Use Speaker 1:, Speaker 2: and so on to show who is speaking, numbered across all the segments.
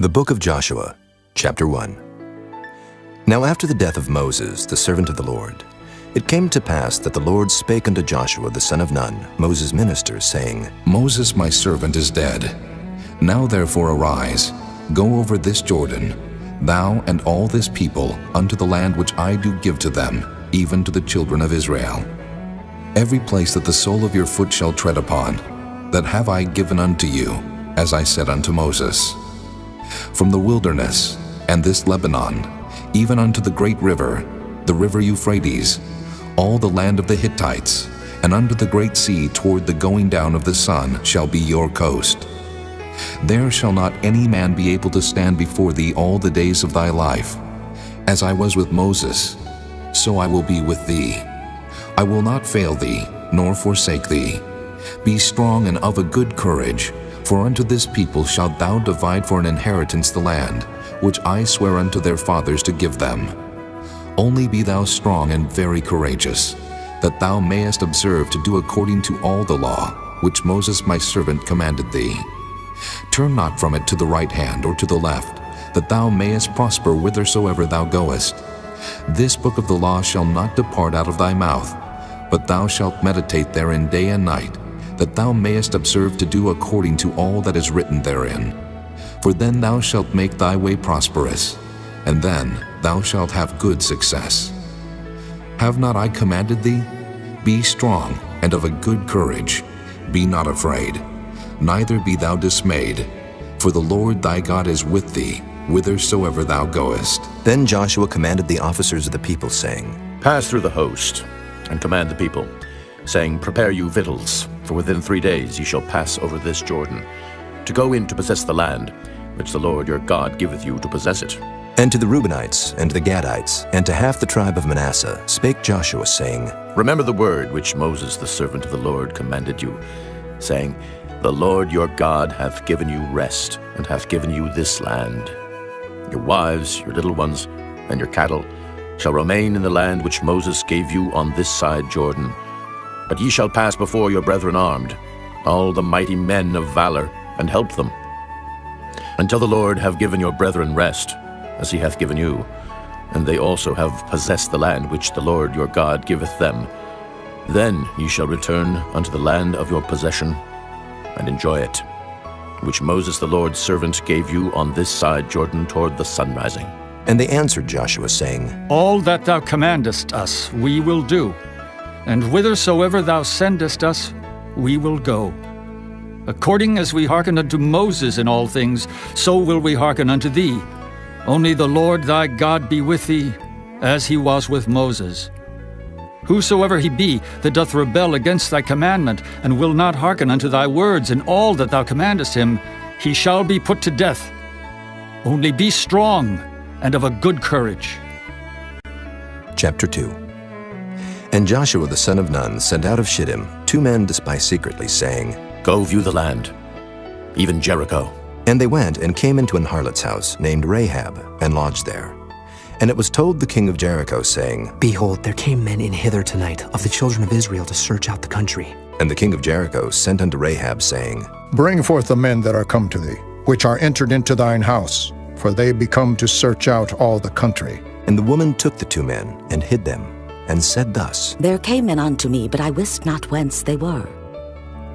Speaker 1: The Book of Joshua, Chapter 1. Now after the death of Moses, the servant of the Lord, it came to pass that the Lord spake unto Joshua the son of Nun, Moses' minister, saying,
Speaker 2: Moses my servant is dead. Now therefore arise, go over this Jordan, thou and all this people, unto the land which I do give to them, even to the children of Israel. Every place that the sole of your foot shall tread upon, that have I given unto you, as I said unto Moses. From the wilderness, and this Lebanon, even unto the great river, the river Euphrates, all the land of the Hittites, and unto the great sea toward the going down of the sun shall be your coast. There shall not any man be able to stand before thee all the days of thy life. As I was with Moses, so I will be with thee. I will not fail thee, nor forsake thee. Be strong and of a good courage, for unto this people shalt thou divide for an inheritance the land, which I swear unto their fathers to give them. Only be thou strong and very courageous, that thou mayest observe to do according to all the law, which Moses my servant commanded thee. Turn not from it to the right hand or to the left, that thou mayest prosper whithersoever thou goest. This book of the law shall not depart out of thy mouth, but thou shalt meditate therein day and night, that thou mayest observe to do according to all that is written therein. For then thou shalt make thy way prosperous, and then thou shalt have good success. Have not I commanded thee? Be strong and of a good courage. Be not afraid, neither be thou dismayed, for the Lord thy God is with thee, whithersoever thou goest.
Speaker 1: Then Joshua commanded the officers of the people, saying,
Speaker 3: Pass through the host, and command the people, saying, Prepare you victuals, for within 3 days ye shall pass over this Jordan, to go in to possess the land, which the Lord your God giveth you to possess it.
Speaker 1: And to the Reubenites, and to the Gadites, and to half the tribe of Manasseh spake Joshua, saying,
Speaker 3: Remember the word which Moses the servant of the Lord commanded you, saying, The Lord your God hath given you rest, and hath given you this land. Your wives, your little ones, and your cattle shall remain in the land which Moses gave you on this side Jordan. But ye shall pass before your brethren armed, all the mighty men of valor, and help them, until the Lord have given your brethren rest, as he hath given you, and they also have possessed the land which the Lord your God giveth them. Then ye shall return unto the land of your possession, and enjoy it, which Moses the Lord's servant gave you on this side Jordan toward the sun rising.
Speaker 1: And they answered Joshua, saying,
Speaker 4: All that thou commandest us we will do, and whithersoever thou sendest us we will go. According as we hearken unto Moses in all things, so will we hearken unto thee. Only the Lord thy God be with thee, as he was with Moses. Whosoever he be that doth rebel against thy commandment, and will not hearken unto thy words in all that thou commandest him, he shall be put to death. Only be strong and of a good courage.
Speaker 1: Chapter 2. And Joshua the son of Nun sent out of Shittim 2 men to spy secretly, saying,
Speaker 3: Go view the land, even Jericho.
Speaker 1: And they went and came into an harlot's house named Rahab, and lodged there. And it was told the king of Jericho, saying,
Speaker 5: Behold, there came men in hither tonight of the children of Israel to search out the country.
Speaker 1: And the king of Jericho sent unto Rahab, saying,
Speaker 6: Bring forth the men that are come to thee, which are entered into thine house, for they be come to search out all the country.
Speaker 1: And the woman took the 2 men, and hid them, and said thus,
Speaker 7: There came men unto me, but I wist not whence they were.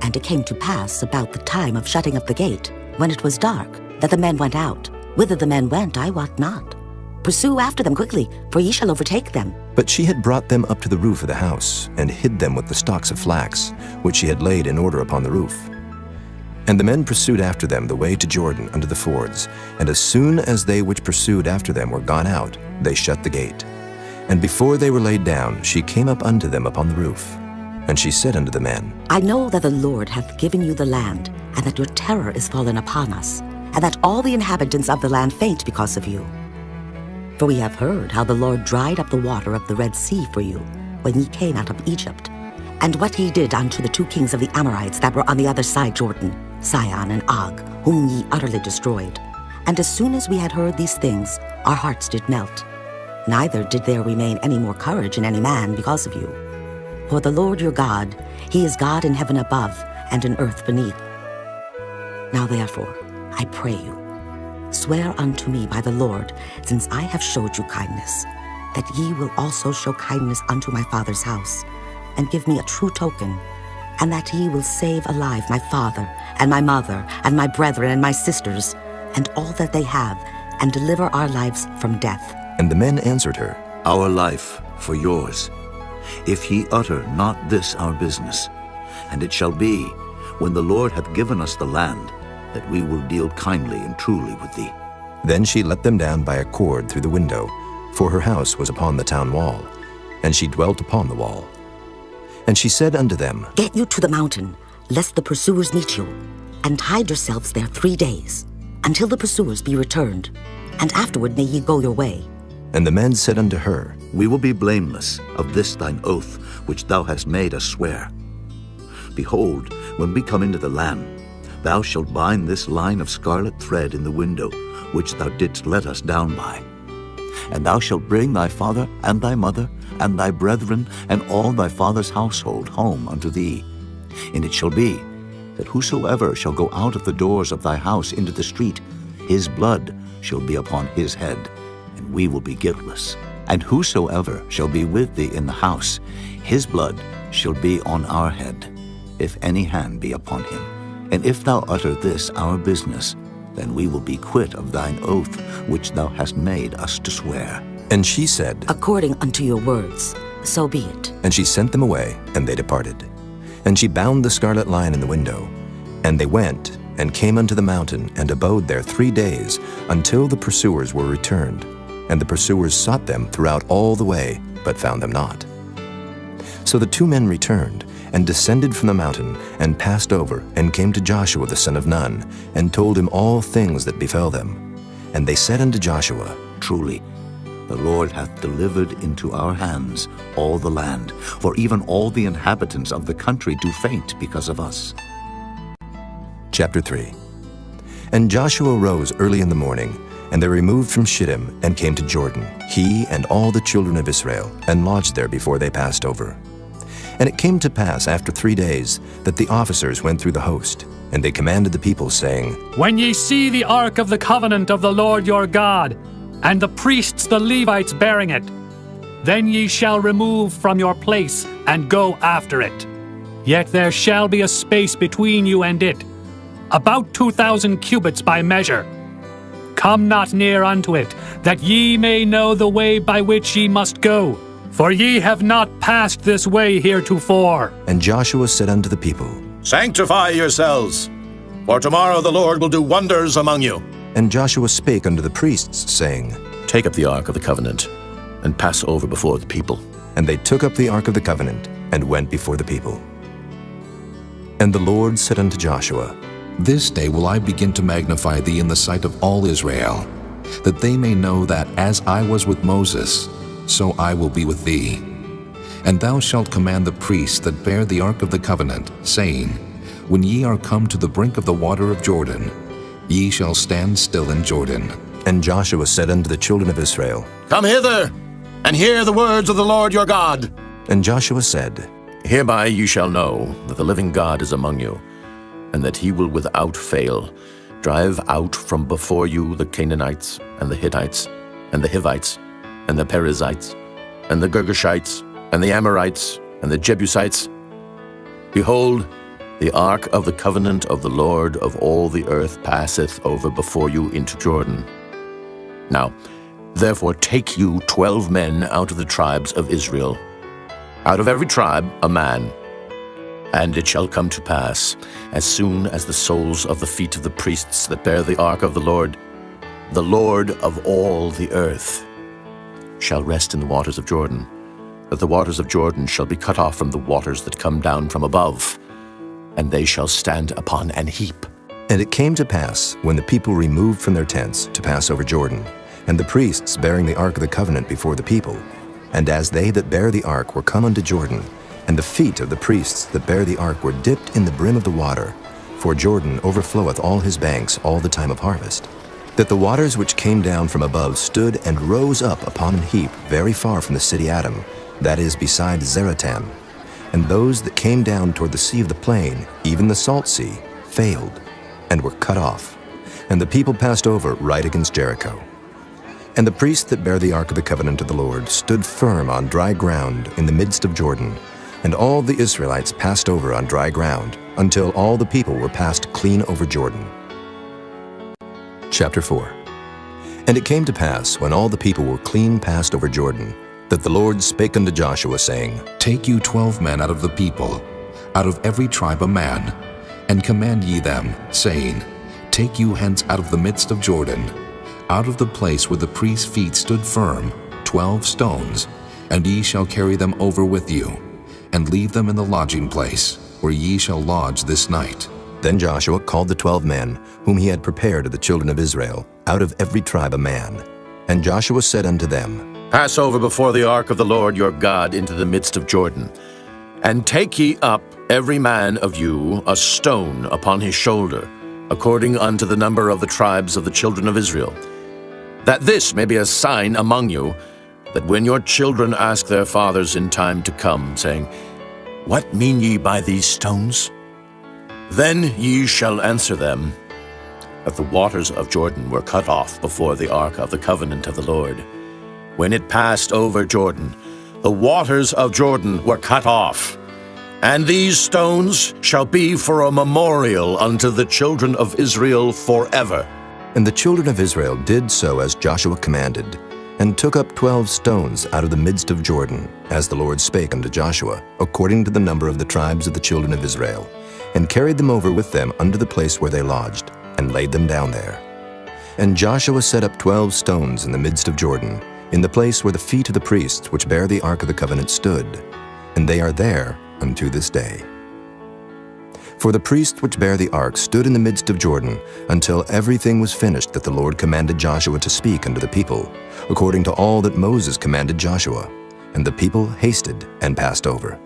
Speaker 7: And it came to pass about the time of shutting up the gate, when it was dark, that the men went out. Whither the men went, I wot not. Pursue after them quickly, for ye shall overtake them.
Speaker 1: But she had brought them up to the roof of the house, and hid them with the stalks of flax, which she had laid in order upon the roof. And the men pursued after them the way to Jordan unto the fords, and as soon as they which pursued after them were gone out, they shut the gate. And before they were laid down, she came up unto them upon the roof. And she said unto the men,
Speaker 7: I know that the Lord hath given you the land, and that your terror is fallen upon us, and that all the inhabitants of the land faint because of you. For we have heard how the Lord dried up the water of the Red Sea for you, when ye came out of Egypt, and what he did unto the 2 kings of the Amorites that were on the other side Jordan, Sihon and Og, whom ye utterly destroyed. And as soon as we had heard these things, our hearts did melt. Neither did there remain any more courage in any man because of you. For the Lord your God, he is God in heaven above and in earth beneath. Now therefore, I pray you, swear unto me by the Lord, since I have showed you kindness, that ye will also show kindness unto my father's house, and give me a true token, and that ye will save alive my father, and my mother, and my brethren, and my sisters, and all that they have, and deliver our lives from death.
Speaker 1: And the men answered her,
Speaker 8: Our life for yours, if ye utter not this our business. And it shall be, when the Lord hath given us the land, that we will deal kindly and truly with thee.
Speaker 1: Then she let them down by a cord through the window, for her house was upon the town wall, and she dwelt upon the wall. And she said unto them,
Speaker 7: Get you to the mountain, lest the pursuers meet you, and hide yourselves there 3 days, until the pursuers be returned, and afterward may ye go your way.
Speaker 1: And the men said unto her,
Speaker 8: We will be blameless of this thine oath, which thou hast made us swear. Behold, when we come into the land, thou shalt bind this line of scarlet thread in the window, which thou didst let us down by. And thou shalt bring thy father and thy mother and thy brethren and all thy father's household home unto thee. And it shall be, that whosoever shall go out of the doors of thy house into the street, his blood shall be upon his head, and we will be guiltless. And whosoever shall be with thee in the house, his blood shall be on our head, if any hand be upon him. And if thou utter this our business, then we will be quit of thine oath which thou hast made us to swear.
Speaker 1: And she said,
Speaker 7: According unto your words, so be it.
Speaker 1: And she sent them away, and they departed. And she bound the scarlet line in the window. And they went, and came unto the mountain, and abode there 3 days, until the pursuers were returned. And the pursuers sought them throughout all the way, but found them not. So the 2 men returned, and descended from the mountain, and passed over, and came to Joshua the son of Nun, and told him all things that befell them. And they said unto Joshua,
Speaker 8: Truly, the Lord hath delivered into our hands all the land, for even all the inhabitants of the country do faint because of us.
Speaker 1: Chapter 3. And Joshua rose early in the morning, and they removed from Shittim, and came to Jordan, he and all the children of Israel, and lodged there before they passed over. And it came to pass after 3 days, that the officers went through the host, and they commanded the people, saying,
Speaker 9: When ye see the ark of the covenant of the Lord your God, and the priests the Levites bearing it, then ye shall remove from your place, and go after it. Yet there shall be a space between you and it, about 2,000 cubits by measure. Come not near unto it, that ye may know the way by which ye must go, for ye have not passed this way heretofore.
Speaker 1: And Joshua said unto the people,
Speaker 3: Sanctify yourselves, for tomorrow the Lord will do wonders among you.
Speaker 1: And Joshua spake unto the priests, saying,
Speaker 3: Take up the ark of the covenant, and pass over before the people.
Speaker 1: And they took up the ark of the covenant, and went before the people. And the Lord said unto Joshua,
Speaker 2: This day will I begin to magnify thee in the sight of all Israel, that they may know that as I was with Moses, so I will be with thee. And thou shalt command the priests that bear the ark of the covenant, saying, When ye are come to the brink of the water of Jordan, ye shall stand still in Jordan.
Speaker 1: And Joshua said unto the children of Israel,
Speaker 3: Come hither, and hear the words of the Lord your God.
Speaker 1: And Joshua said,
Speaker 3: Hereby you shall know that the living God is among you, and that he will without fail drive out from before you the Canaanites, and the Hittites, and the Hivites, and the Perizzites, and the Girgashites, and the Amorites, and the Jebusites. Behold, the ark of the covenant of the Lord of all the earth passeth over before you into Jordan. Now, therefore take you 12 men out of the tribes of Israel, out of every tribe a man. And it shall come to pass, as soon as the soles of the feet of the priests that bear the ark of the Lord of all the earth, shall rest in the waters of Jordan, that the waters of Jordan shall be cut off from the waters that come down from above, and they shall stand upon an heap.
Speaker 1: And it came to pass, when the people removed from their tents to pass over Jordan, and the priests bearing the ark of the covenant before the people, and as they that bear the ark were come unto Jordan, and the feet of the priests that bear the ark were dipped in the brim of the water, for Jordan overfloweth all his banks all the time of harvest, that the waters which came down from above stood and rose up upon an heap very far from the city Adam, that is beside Zeratan. And those that came down toward the sea of the plain, even the salt sea, failed, and were cut off. And the people passed over right against Jericho. And the priests that bear the ark of the covenant of the Lord stood firm on dry ground in the midst of Jordan, and all the Israelites passed over on dry ground, until all the people were passed clean over Jordan. Chapter 4. And it came to pass, when all the people were clean passed over Jordan, that the Lord spake unto Joshua, saying,
Speaker 2: Take you 12 men out of the people, out of every tribe a man, and command ye them, saying, Take you hence out of the midst of Jordan, out of the place where the priest's feet stood firm, 12 stones, and ye shall carry them over with you, and leave them in the lodging place, where ye shall lodge this night.
Speaker 1: Then Joshua called the 12 men, whom he had prepared of the children of Israel, out of every tribe a man. And Joshua said unto them,
Speaker 3: Pass over before the ark of the Lord your God into the midst of Jordan, and take ye up every man of you a stone upon his shoulder, according unto the number of the tribes of the children of Israel, that this may be a sign among you, that when your children ask their fathers in time to come, saying, What mean ye by these stones? Then ye shall answer them, that the waters of Jordan were cut off before the ark of the covenant of the Lord. When it passed over Jordan, the waters of Jordan were cut off. And these stones shall be for a memorial unto the children of Israel forever.
Speaker 1: And the children of Israel did so as Joshua commanded, and took up 12 stones out of the midst of Jordan, as the Lord spake unto Joshua, according to the number of the tribes of the children of Israel, and carried them over with them unto the place where they lodged, and laid them down there. And Joshua set up 12 stones in the midst of Jordan, in the place where the feet of the priests which bear the ark of the covenant stood, and they are there unto this day. For the priests which bear the ark stood in the midst of Jordan, until everything was finished that the Lord commanded Joshua to speak unto the people, according to all that Moses commanded Joshua. And the people hasted and passed over.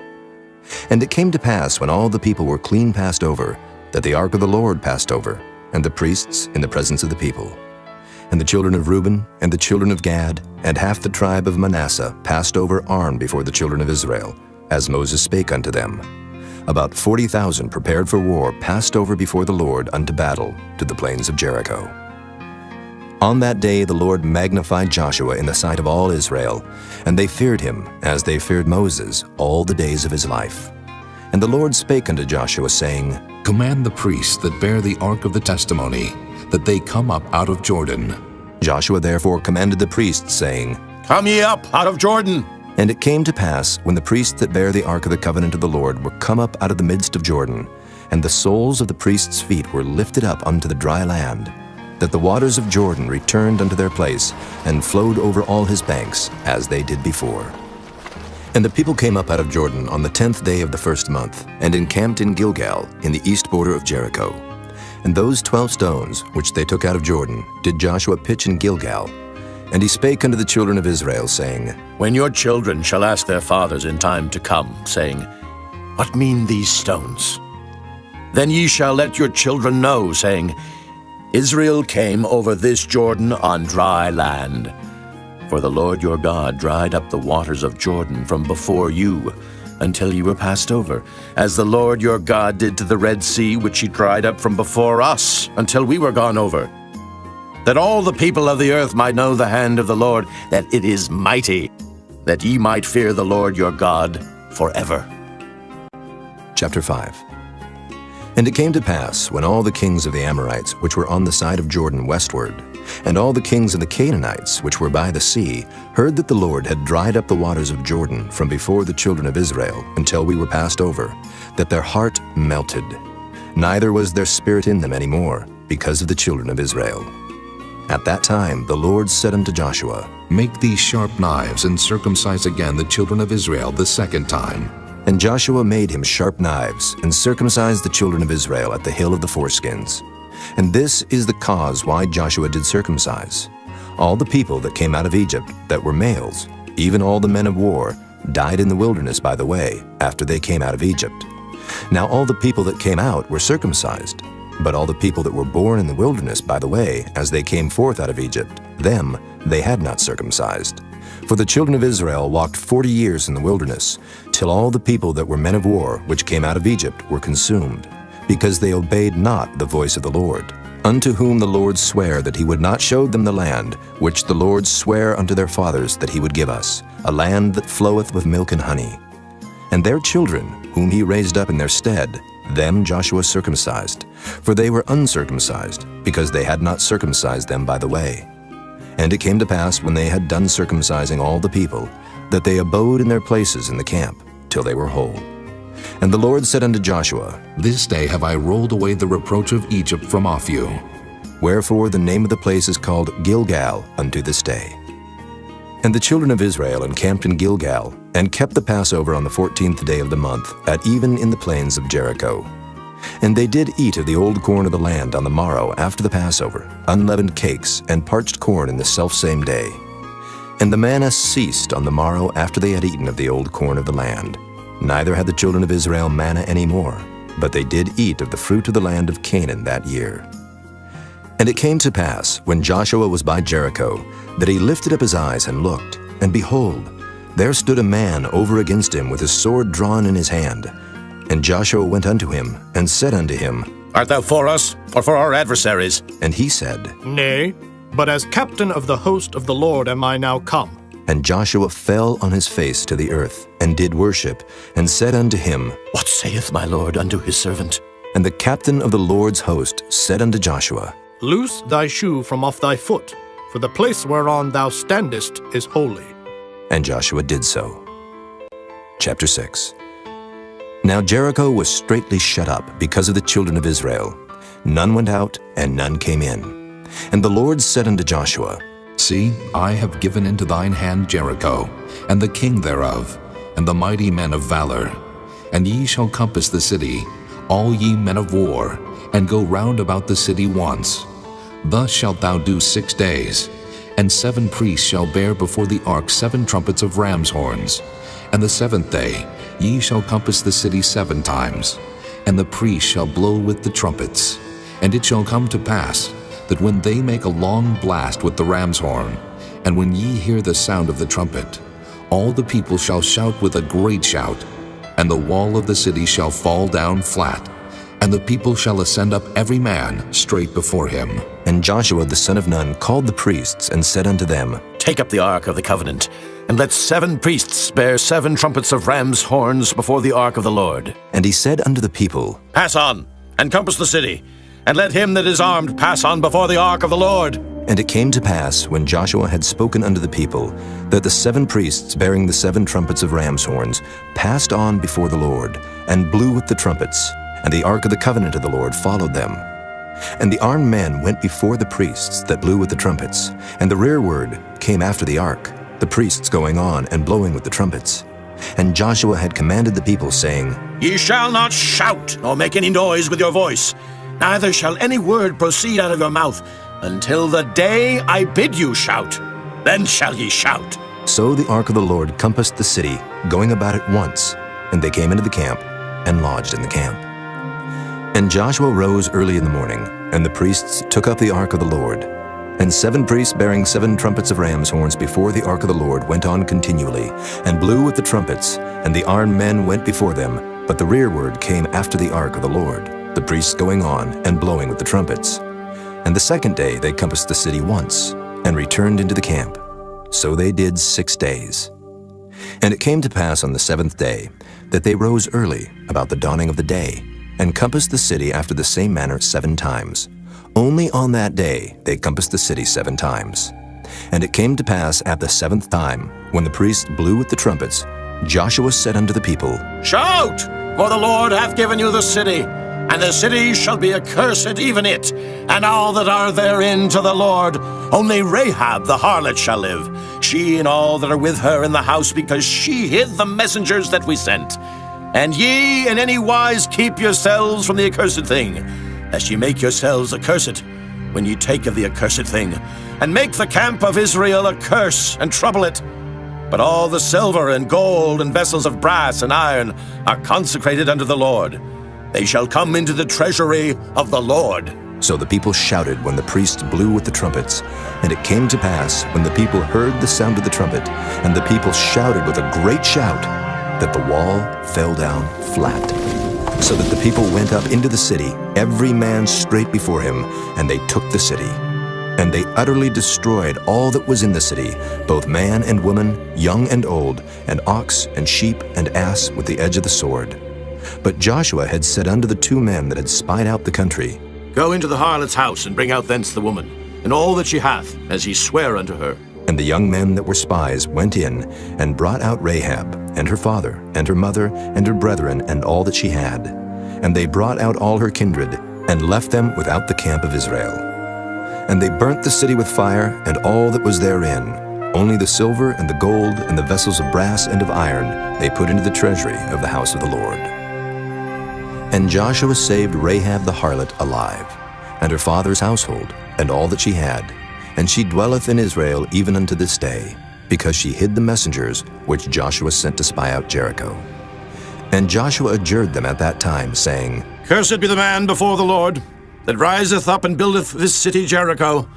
Speaker 1: And it came to pass, when all the people were clean passed over, that the ark of the Lord passed over, and the priests in the presence of the people. And the children of Reuben, and the children of Gad, and half the tribe of Manasseh passed over armed before the children of Israel, as Moses spake unto them. About 40,000 prepared for war passed over before the Lord unto battle to the plains of Jericho. On that day the Lord magnified Joshua in the sight of all Israel, and they feared him, as they feared Moses, all the days of his life. And the Lord spake unto Joshua, saying,
Speaker 2: Command the priests that bear the ark of the testimony, that they come up out of Jordan.
Speaker 1: Joshua therefore commanded the priests, saying,
Speaker 3: Come ye up out of Jordan.
Speaker 1: And it came to pass, when the priests that bear the ark of the covenant of the Lord were come up out of the midst of Jordan, and the soles of the priests' feet were lifted up unto the dry land, that the waters of Jordan returned unto their place, and flowed over all his banks, as they did before. And the people came up out of Jordan on the 10th day of the first month, and encamped in Gilgal, in the east border of Jericho. And those 12 stones, which they took out of Jordan, did Joshua pitch in Gilgal. And he spake unto the children of Israel, saying,
Speaker 3: When your children shall ask their fathers in time to come, saying, What mean these stones? Then ye shall let your children know, saying, Israel came over this Jordan on dry land. For the Lord your God dried up the waters of Jordan from before you, until ye were passed over, as the Lord your God did to the Red Sea, which he dried up from before us, until we were gone over. That all the people of the earth might know the hand of the Lord, that it is mighty, that ye might fear the Lord your God forever.
Speaker 1: Chapter 5. And it came to pass, when all the kings of the Amorites, which were on the side of Jordan westward, and all the kings of the Canaanites, which were by the sea, heard that the Lord had dried up the waters of Jordan from before the children of Israel, until we were passed over, that their heart melted. Neither was there spirit in them any more, because of the children of Israel. At that time the Lord said unto Joshua,
Speaker 2: Make these sharp knives, and circumcise again the children of Israel the second time.
Speaker 1: And Joshua made him sharp knives, and circumcised the children of Israel at the hill of the foreskins. And this is the cause why Joshua did circumcise. All the people that came out of Egypt that were males, even all the men of war, died in the wilderness by the way, after they came out of Egypt. Now all the people that came out were circumcised, but all the people that were born in the wilderness by the way, as they came forth out of Egypt, them they had not circumcised. For the children of Israel walked 40 years in the wilderness, till all the people that were men of war, which came out of Egypt, were consumed, because they obeyed not the voice of the Lord, unto whom the Lord sware that he would not show them the land, which the Lord sware unto their fathers that he would give us, a land that floweth with milk and honey. And their children, whom he raised up in their stead, them Joshua circumcised, for they were uncircumcised, because they had not circumcised them by the way. And it came to pass, when they had done circumcising all the people, that they abode in their places in the camp, till they were whole. And the Lord said unto Joshua,
Speaker 2: This day have I rolled away the reproach of Egypt from off you.
Speaker 1: Wherefore the name of the place is called Gilgal unto this day. And the children of Israel encamped in Gilgal, and kept the Passover on the 14th day of the month, at even in the plains of Jericho. And they did eat of the old corn of the land on the morrow after the Passover, unleavened cakes, and parched corn in the selfsame day. And the manna ceased on the morrow after they had eaten of the old corn of the land. Neither had the children of Israel manna any more, but they did eat of the fruit of the land of Canaan that year. And it came to pass, when Joshua was by Jericho, that he lifted up his eyes and looked, and behold, there stood a man over against him with his sword drawn in his hand. And Joshua went unto him, and said unto him,
Speaker 10: Art thou for us, or for our adversaries?
Speaker 1: And he said,
Speaker 11: Nay, but as captain of the host of the Lord am I now come.
Speaker 1: And Joshua fell on his face to the earth, and did worship, and said unto him,
Speaker 3: What saith my Lord unto his servant?
Speaker 1: And the captain of the Lord's host said unto Joshua,
Speaker 11: Loose thy shoe from off thy foot, for the place whereon thou standest is holy.
Speaker 1: And Joshua did so. Chapter 6. Now Jericho was straitly shut up because of the children of Israel. None went out, and none came in. And the Lord said unto Joshua,
Speaker 2: See, I have given into thine hand Jericho, and the king thereof, and the mighty men of valor. And ye shall compass the city, all ye men of war, and go round about the city once. Thus shalt thou do 6 days. And 7 priests shall bear before the ark 7 trumpets of ram's horns. And the 7th day ye shall compass the city 7 times. And the priests shall blow with the trumpets. And it shall come to pass, that when they make a long blast with the ram's horn, and when ye hear the sound of the trumpet, all the people shall shout with a great shout, and the wall of the city shall fall down flat, and the people shall ascend up every man straight before him.
Speaker 1: And Joshua the son of Nun called the priests, and said unto them,
Speaker 3: Take up the ark of the covenant, and let 7 priests bear 7 trumpets of ram's horns before the ark of the Lord.
Speaker 1: And he said unto the people,
Speaker 10: Pass on, and compass the city, and let him that is armed pass on before the ark of the Lord.
Speaker 1: And it came to pass, when Joshua had spoken unto the people, that the 7 priests bearing the 7 trumpets of ram's horns passed on before the Lord, and blew with the trumpets, and the ark of the covenant of the Lord followed them. And the armed men went before the priests that blew with the trumpets, and the rearward came after the ark, the priests going on and blowing with the trumpets. And Joshua had commanded the people, saying,
Speaker 10: Ye shall not shout, nor make any noise with your voice, neither shall any word proceed out of your mouth, until the day I bid you shout. Then shall ye shout.
Speaker 1: So the ark of the Lord compassed the city, going about it once, and they came into the camp, and lodged in the camp. And Joshua rose early in the morning, and the priests took up the ark of the Lord. And 7 priests bearing 7 trumpets of ram's horns before the ark of the Lord went on continually, and blew with the trumpets, and the armed men went before them, but the rearward came after the ark of the Lord, the priests going on and blowing with the trumpets. And the 2nd day they compassed the city once, and returned into the camp. So they did 6 days. And it came to pass on the 7th day, that they rose early, about the dawning of the day, and compassed the city after the same manner 7 times. Only on that day they compassed the city 7 times. And it came to pass at the 7th time, when the priests blew with the trumpets, Joshua said unto the people,
Speaker 10: Shout, for the Lord hath given you the city, and the city shall be accursed, even it, and all that are therein to the Lord. Only Rahab the harlot shall live, she and all that are with her in the house, because she hid the messengers that we sent. And ye in any wise keep yourselves from the accursed thing, lest ye make yourselves accursed when ye take of the accursed thing, and make the camp of Israel a curse, and trouble it. But all the silver and gold and vessels of brass and iron are consecrated unto the Lord. They shall come into the treasury of the Lord.
Speaker 1: So the people shouted when the priests blew with the trumpets. And it came to pass, when the people heard the sound of the trumpet, and the people shouted with a great shout, that the wall fell down flat. So that the people went up into the city, every man straight before him, and they took the city. And they utterly destroyed all that was in the city, both man and woman, young and old, and ox and sheep and ass with the edge of the sword. But Joshua had said unto the 2 men that had spied out the country,
Speaker 10: Go into the harlot's house, and bring out thence the woman, and all that she hath, as ye swear unto her.
Speaker 1: And the young men that were spies went in, and brought out Rahab, and her father, and her mother, and her brethren, and all that she had. And they brought out all her kindred, and left them without the camp of Israel. And they burnt the city with fire, and all that was therein. Only the silver and the gold and the vessels of brass and of iron they put into the treasury of the house of the Lord. And Joshua saved Rahab the harlot alive, and her father's household, and all that she had. And she dwelleth in Israel even unto this day, because she hid the messengers which Joshua sent to spy out Jericho. And Joshua adjured them at that time, saying,
Speaker 10: Cursed be the man before the Lord, that riseth up and buildeth this city Jericho.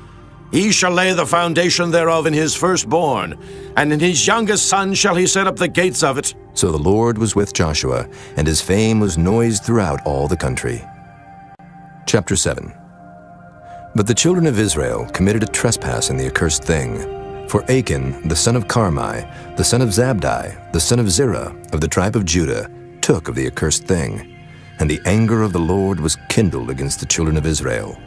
Speaker 10: He shall lay the foundation thereof in his firstborn, and in his youngest son shall he set up the gates of it.
Speaker 1: So the Lord was with Joshua, and his fame was noised throughout all the country. Chapter 7. But the children of Israel committed a trespass in the accursed thing. For Achan, the son of Carmi, the son of Zabdi, the son of Zerah, of the tribe of Judah, took of the accursed thing. And the anger of the Lord was kindled against the children of Israel.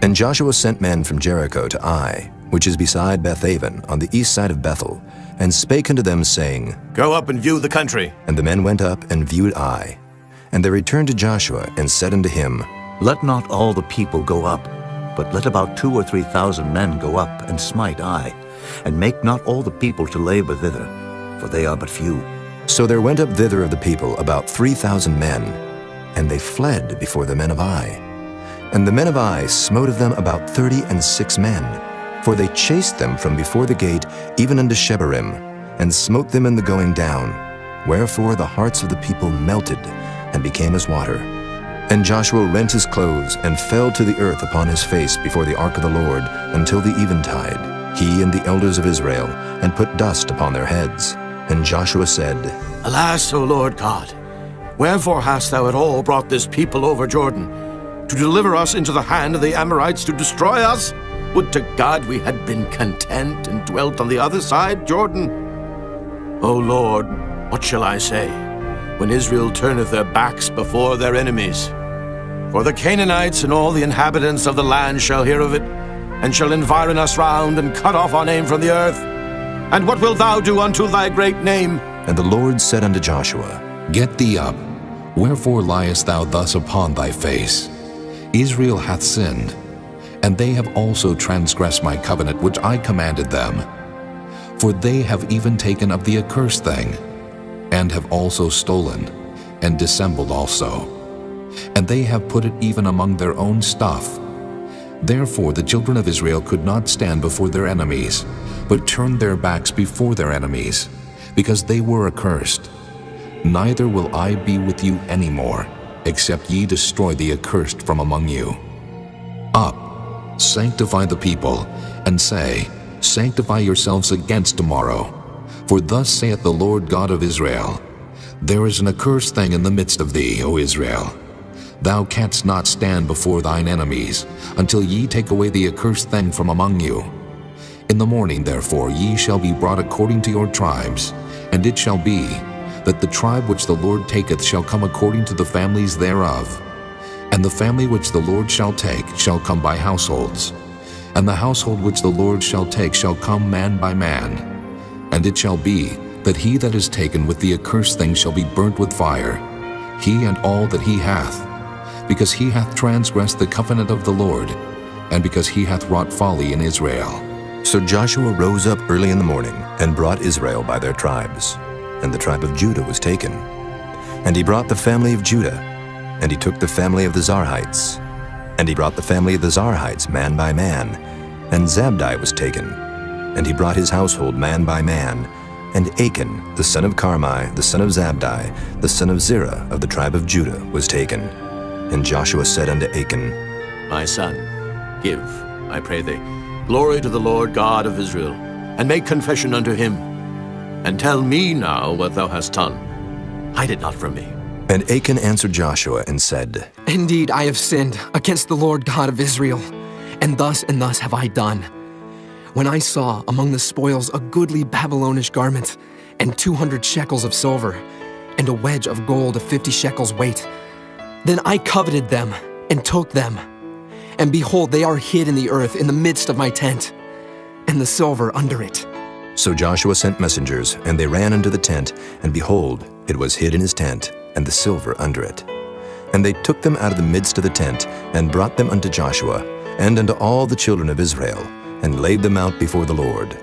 Speaker 1: And Joshua sent men from Jericho to Ai, which is beside Bethaven, on the east side of Bethel, and spake unto them, saying,
Speaker 10: Go up and view the country.
Speaker 1: And the men went up and viewed Ai. And they returned to Joshua, and said unto him,
Speaker 8: Let not all the people go up, but let about 2,000 or 3,000 men go up and smite Ai, and make not all the people to labor thither, for they are but few.
Speaker 1: So there went up thither of the people about 3,000 men, and they fled before the men of Ai. And the men of Ai smote of them about 36 men, for they chased them from before the gate even unto Shebarim, and smote them in the going down. Wherefore the hearts of the people melted, and became as water. And Joshua rent his clothes, and fell to the earth upon his face before the ark of the Lord, until the eventide, he and the elders of Israel, and put dust upon their heads. And Joshua said,
Speaker 10: Alas, O Lord God, wherefore hast thou at all brought this people over Jordan, to deliver us into the hand of the Amorites to destroy us? Would to God we had been content and dwelt on the other side Jordan. O Lord, what shall I say, when Israel turneth their backs before their enemies? For the Canaanites and all the inhabitants of the land shall hear of it, and shall environ us round, and cut off our name from the earth. And what wilt thou do unto thy great name?
Speaker 1: And the Lord said unto Joshua,
Speaker 2: Get thee up. Wherefore liest thou thus upon thy face? Israel hath sinned, and they have also transgressed my covenant which I commanded them. For they have even taken of the accursed thing, and have also stolen, and dissembled also. And they have put it even among their own stuff. Therefore the children of Israel could not stand before their enemies, but turned their backs before their enemies, because they were accursed. Neither will I be with you any more, except ye destroy the accursed from among you. Up, sanctify the people, and say, Sanctify yourselves against tomorrow. For thus saith the Lord God of Israel, There is an accursed thing in the midst of thee, O Israel. Thou canst not stand before thine enemies, until ye take away the accursed thing from among you. In the morning, therefore, ye shall be brought according to your tribes, and it shall be, that the tribe which the Lord taketh shall come according to the families thereof. And the family which the Lord shall take shall come by households. And the household which the Lord shall take shall come man by man. And it shall be, that he that is taken with the accursed thing shall be burnt with fire, he and all that he hath, because he hath transgressed the covenant of the Lord, and because he hath wrought folly in Israel.
Speaker 1: So Joshua rose up early in the morning, and brought Israel by their tribes. And the tribe of Judah was taken. And he brought the family of Judah, and he took the family of the Zarhites. And he brought the family of the Zarhites man by man, and Zabdi was taken. And he brought his household man by man, and Achan, the son of Carmi, the son of Zabdi, the son of Zerah of the tribe of Judah, was taken. And Joshua said unto Achan,
Speaker 10: My son, give, I pray thee, glory to the Lord God of Israel, and make confession unto him. And tell me now what thou hast done. Hide it not from me.
Speaker 1: And Achan answered Joshua and said,
Speaker 5: Indeed, I have sinned against the Lord God of Israel, and thus have I done. When I saw among the spoils a goodly Babylonish garment, and 200 shekels of silver, and a wedge of gold of 50 shekels weight, then I coveted them and took them. And behold, they are hid in the earth in the midst of my tent, and the silver under it.
Speaker 1: So Joshua sent messengers, and they ran unto the tent, and behold, it was hid in his tent, and the silver under it. And they took them out of the midst of the tent, and brought them unto Joshua, and unto all the children of Israel, and laid them out before the Lord.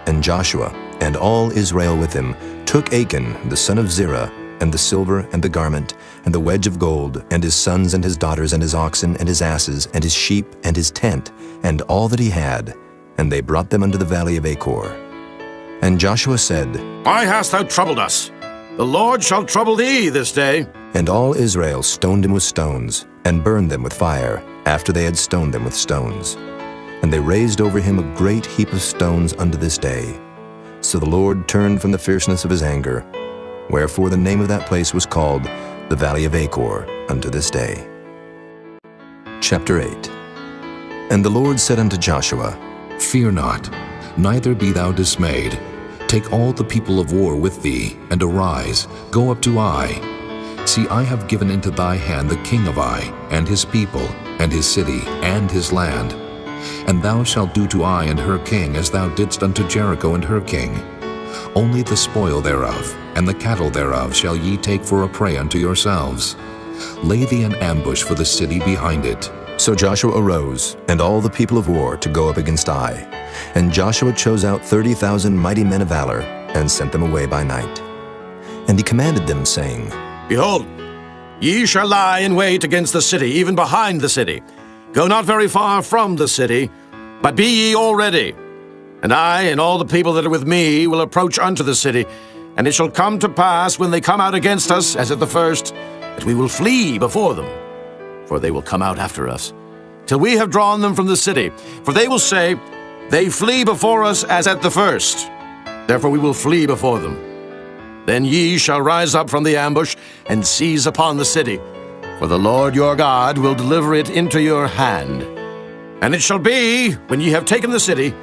Speaker 1: And Joshua, and all Israel with him, took Achan the son of Zerah, and the silver, and the garment, and the wedge of gold, and his sons, and his daughters, and his oxen, and his asses, and his sheep, and his tent, and all that he had, and they brought them unto the valley of Achor. And Joshua said,
Speaker 10: Why hast thou troubled us? The Lord shall trouble thee this day.
Speaker 1: And all Israel stoned him with stones, and burned them with fire, after they had stoned them with stones. And they raised over him a great heap of stones unto this day. So the Lord turned from the fierceness of his anger, wherefore the name of that place was called the Valley of Achor unto this day. Chapter 8. And the Lord said unto Joshua,
Speaker 2: Fear not, neither be thou dismayed. Take all the people of war with thee, and arise, go up to Ai. See, I have given into thy hand the king of Ai, and his people, and his city, and his land. And thou shalt do to Ai and her king as thou didst unto Jericho and her king. Only the spoil thereof, and the cattle thereof shall ye take for a prey unto yourselves. Lay thee an ambush for the city behind it.
Speaker 1: So Joshua arose, and all the people of war, to go up against Ai. And Joshua chose out 30,000 mighty men of valor, and sent them away by night. And he commanded them, saying,
Speaker 10: Behold, ye shall lie in wait against the city, even behind the city. Go not very far from the city, but be ye all ready. And I and all the people that are with me will approach unto the city. And it shall come to pass, when they come out against us, as at the first, that we will flee before them. For they will come out after us, till we have drawn them from the city. For they will say, They flee before us as at the first. Therefore we will flee before them. Then ye shall rise up from the ambush, and seize upon the city. For the Lord your God will deliver it into your hand. And it shall be, when ye have taken the city,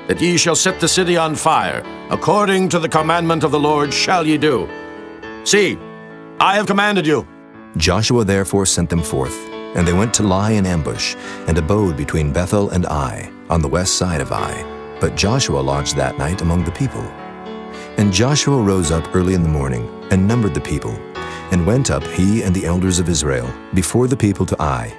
Speaker 10: that ye shall set the city on fire. According to the commandment of the Lord shall ye do. See, I have commanded you.
Speaker 1: Joshua therefore sent them forth, and they went to lie in ambush, and abode between Bethel and Ai, on the west side of Ai. But Joshua lodged that night among the people. And Joshua rose up early in the morning, and numbered the people, and went up, he and the elders of Israel, before the people to Ai.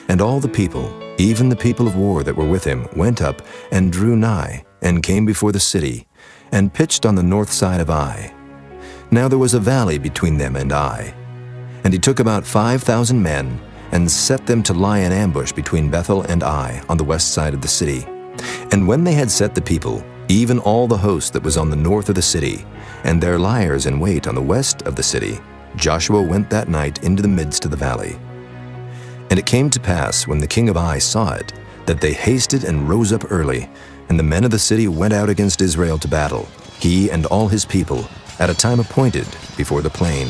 Speaker 1: And all the people, even the people of war that were with him, went up, and drew nigh, and came before the city, and pitched on the north side of Ai. Now there was a valley between them and Ai. And he took about 5,000 men, and set them to lie in ambush between Bethel and Ai, on the west side of the city. And when they had set the people, even all the host that was on the north of the city, and their liers in wait on the west of the city, Joshua went that night into the midst of the valley. And it came to pass, when the king of Ai saw it, that they hasted and rose up early, and the men of the city went out against Israel to battle, he and all his people, at a time appointed, before the plain.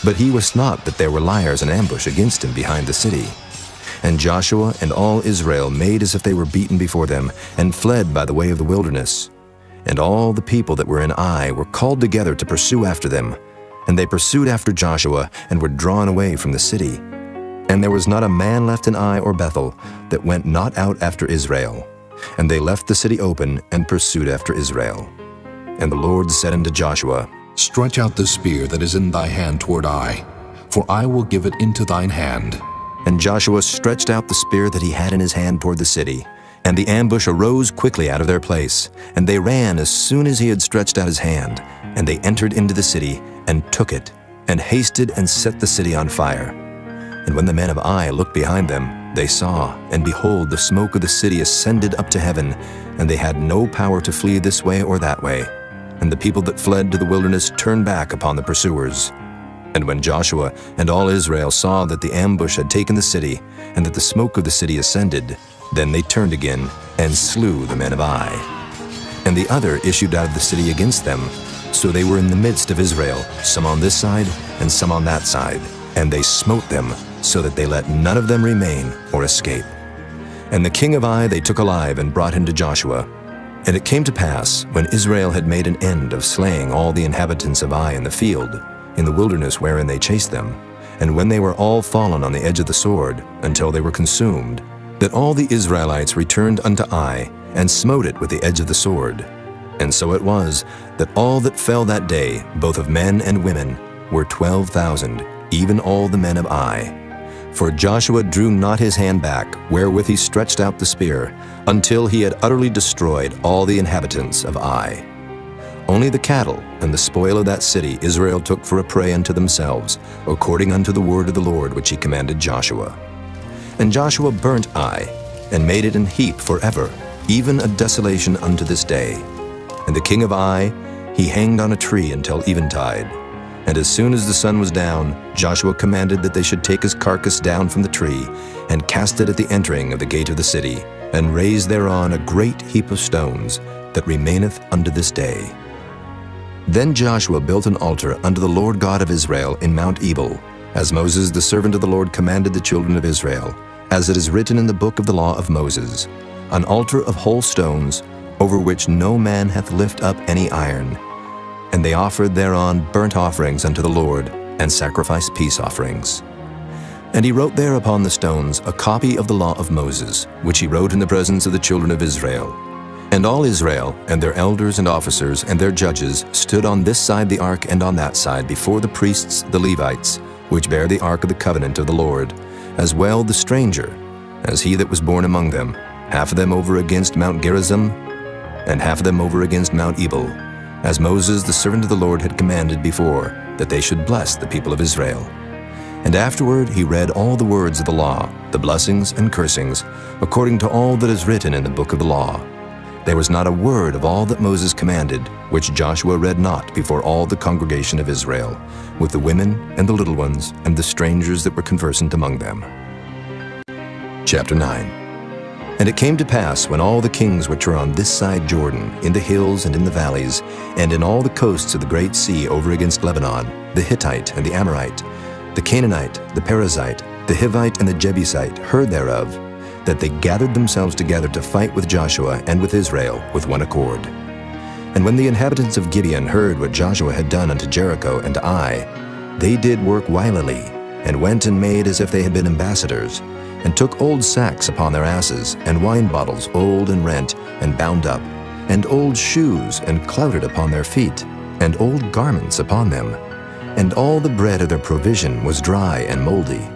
Speaker 1: But he wist not that there were liers in ambush against him behind the city. And Joshua and all Israel made as if they were beaten before them, and fled by the way of the wilderness. And all the people that were in Ai were called together to pursue after them. And they pursued after Joshua, and were drawn away from the city. And there was not a man left in Ai or Bethel that went not out after Israel. And they left the city open, and pursued after Israel. And the Lord said unto Joshua,
Speaker 2: Stretch out the spear that is in thy hand toward Ai, for I will give it into thine hand.
Speaker 1: And Joshua stretched out the spear that he had in his hand toward the city. And the ambush arose quickly out of their place. And they ran as soon as he had stretched out his hand. And they entered into the city, and took it, and hasted and set the city on fire. And when the men of Ai looked behind them, they saw, and behold, the smoke of the city ascended up to heaven, and they had no power to flee this way or that way. And the people that fled to the wilderness turned back upon the pursuers. And when Joshua and all Israel saw that the ambush had taken the city, and that the smoke of the city ascended, then they turned again, and slew the men of Ai. And the other issued out of the city against them, So they were in the midst of Israel, some on this side and some on that side. And they smote them, so that they let none of them remain or escape. And the king of Ai they took alive and brought him to Joshua. And it came to pass, when Israel had made an end of slaying all the inhabitants of Ai in the field, in the wilderness wherein they chased them, and when they were all fallen on the edge of the sword, until they were consumed, that all the Israelites returned unto Ai, and smote it with the edge of the sword. And so it was, that all that fell that day, both of men and women, were 12,000, even all the men of Ai. For Joshua drew not his hand back, wherewith he stretched out the spear, until he had utterly destroyed all the inhabitants of Ai. Only the cattle and the spoil of that city Israel took for a prey unto themselves, according unto the word of the Lord which he commanded Joshua. And Joshua burnt Ai, and made it an heap forever, even a desolation unto this day. And the king of Ai he hanged on a tree until eventide. And as soon as the sun was down, Joshua commanded that they should take his carcass down from the tree, and cast it at the entering of the gate of the city, and raise thereon a great heap of stones, that remaineth unto this day. Then Joshua built an altar unto the Lord God of Israel in Mount Ebal, as Moses the servant of the Lord commanded the children of Israel, as it is written in the book of the law of Moses, an altar of whole stones, over which no man hath lift up any iron. And they offered thereon burnt offerings unto the Lord, and sacrificed peace offerings. And he wrote there upon the stones a copy of the law of Moses, which he wrote in the presence of the children of Israel. And all Israel, and their elders and officers, and their judges, stood on this side the ark and on that side before the priests the Levites, which bear the ark of the covenant of the Lord, as well the stranger, as he that was born among them, half of them over against Mount Gerizim, and half of them over against Mount Ebal, as Moses the servant of the Lord had commanded before, that they should bless the people of Israel. And afterward he read all the words of the law, the blessings and cursings, according to all that is written in the book of the law. There was not a word of all that Moses commanded, which Joshua read not before all the congregation of Israel, with the women and the little ones and the strangers that were conversant among them. Chapter 9. And it came to pass, when all the kings which are on this side Jordan, in the hills and in the valleys, and in all the coasts of the great sea over against Lebanon, the Hittite and the Amorite, the Canaanite, the Perizzite, the Hivite and the Jebusite, heard thereof, that they gathered themselves together to fight with Joshua and with Israel with one accord. And when the inhabitants of Gibeon heard what Joshua had done unto Jericho and to Ai, they did work wilily, and went and made as if they had been ambassadors, and took old sacks upon their asses, and wine bottles old and rent, and bound up, and old shoes, and clouted upon their feet, and old garments upon them. And all the bread of their provision was dry and moldy.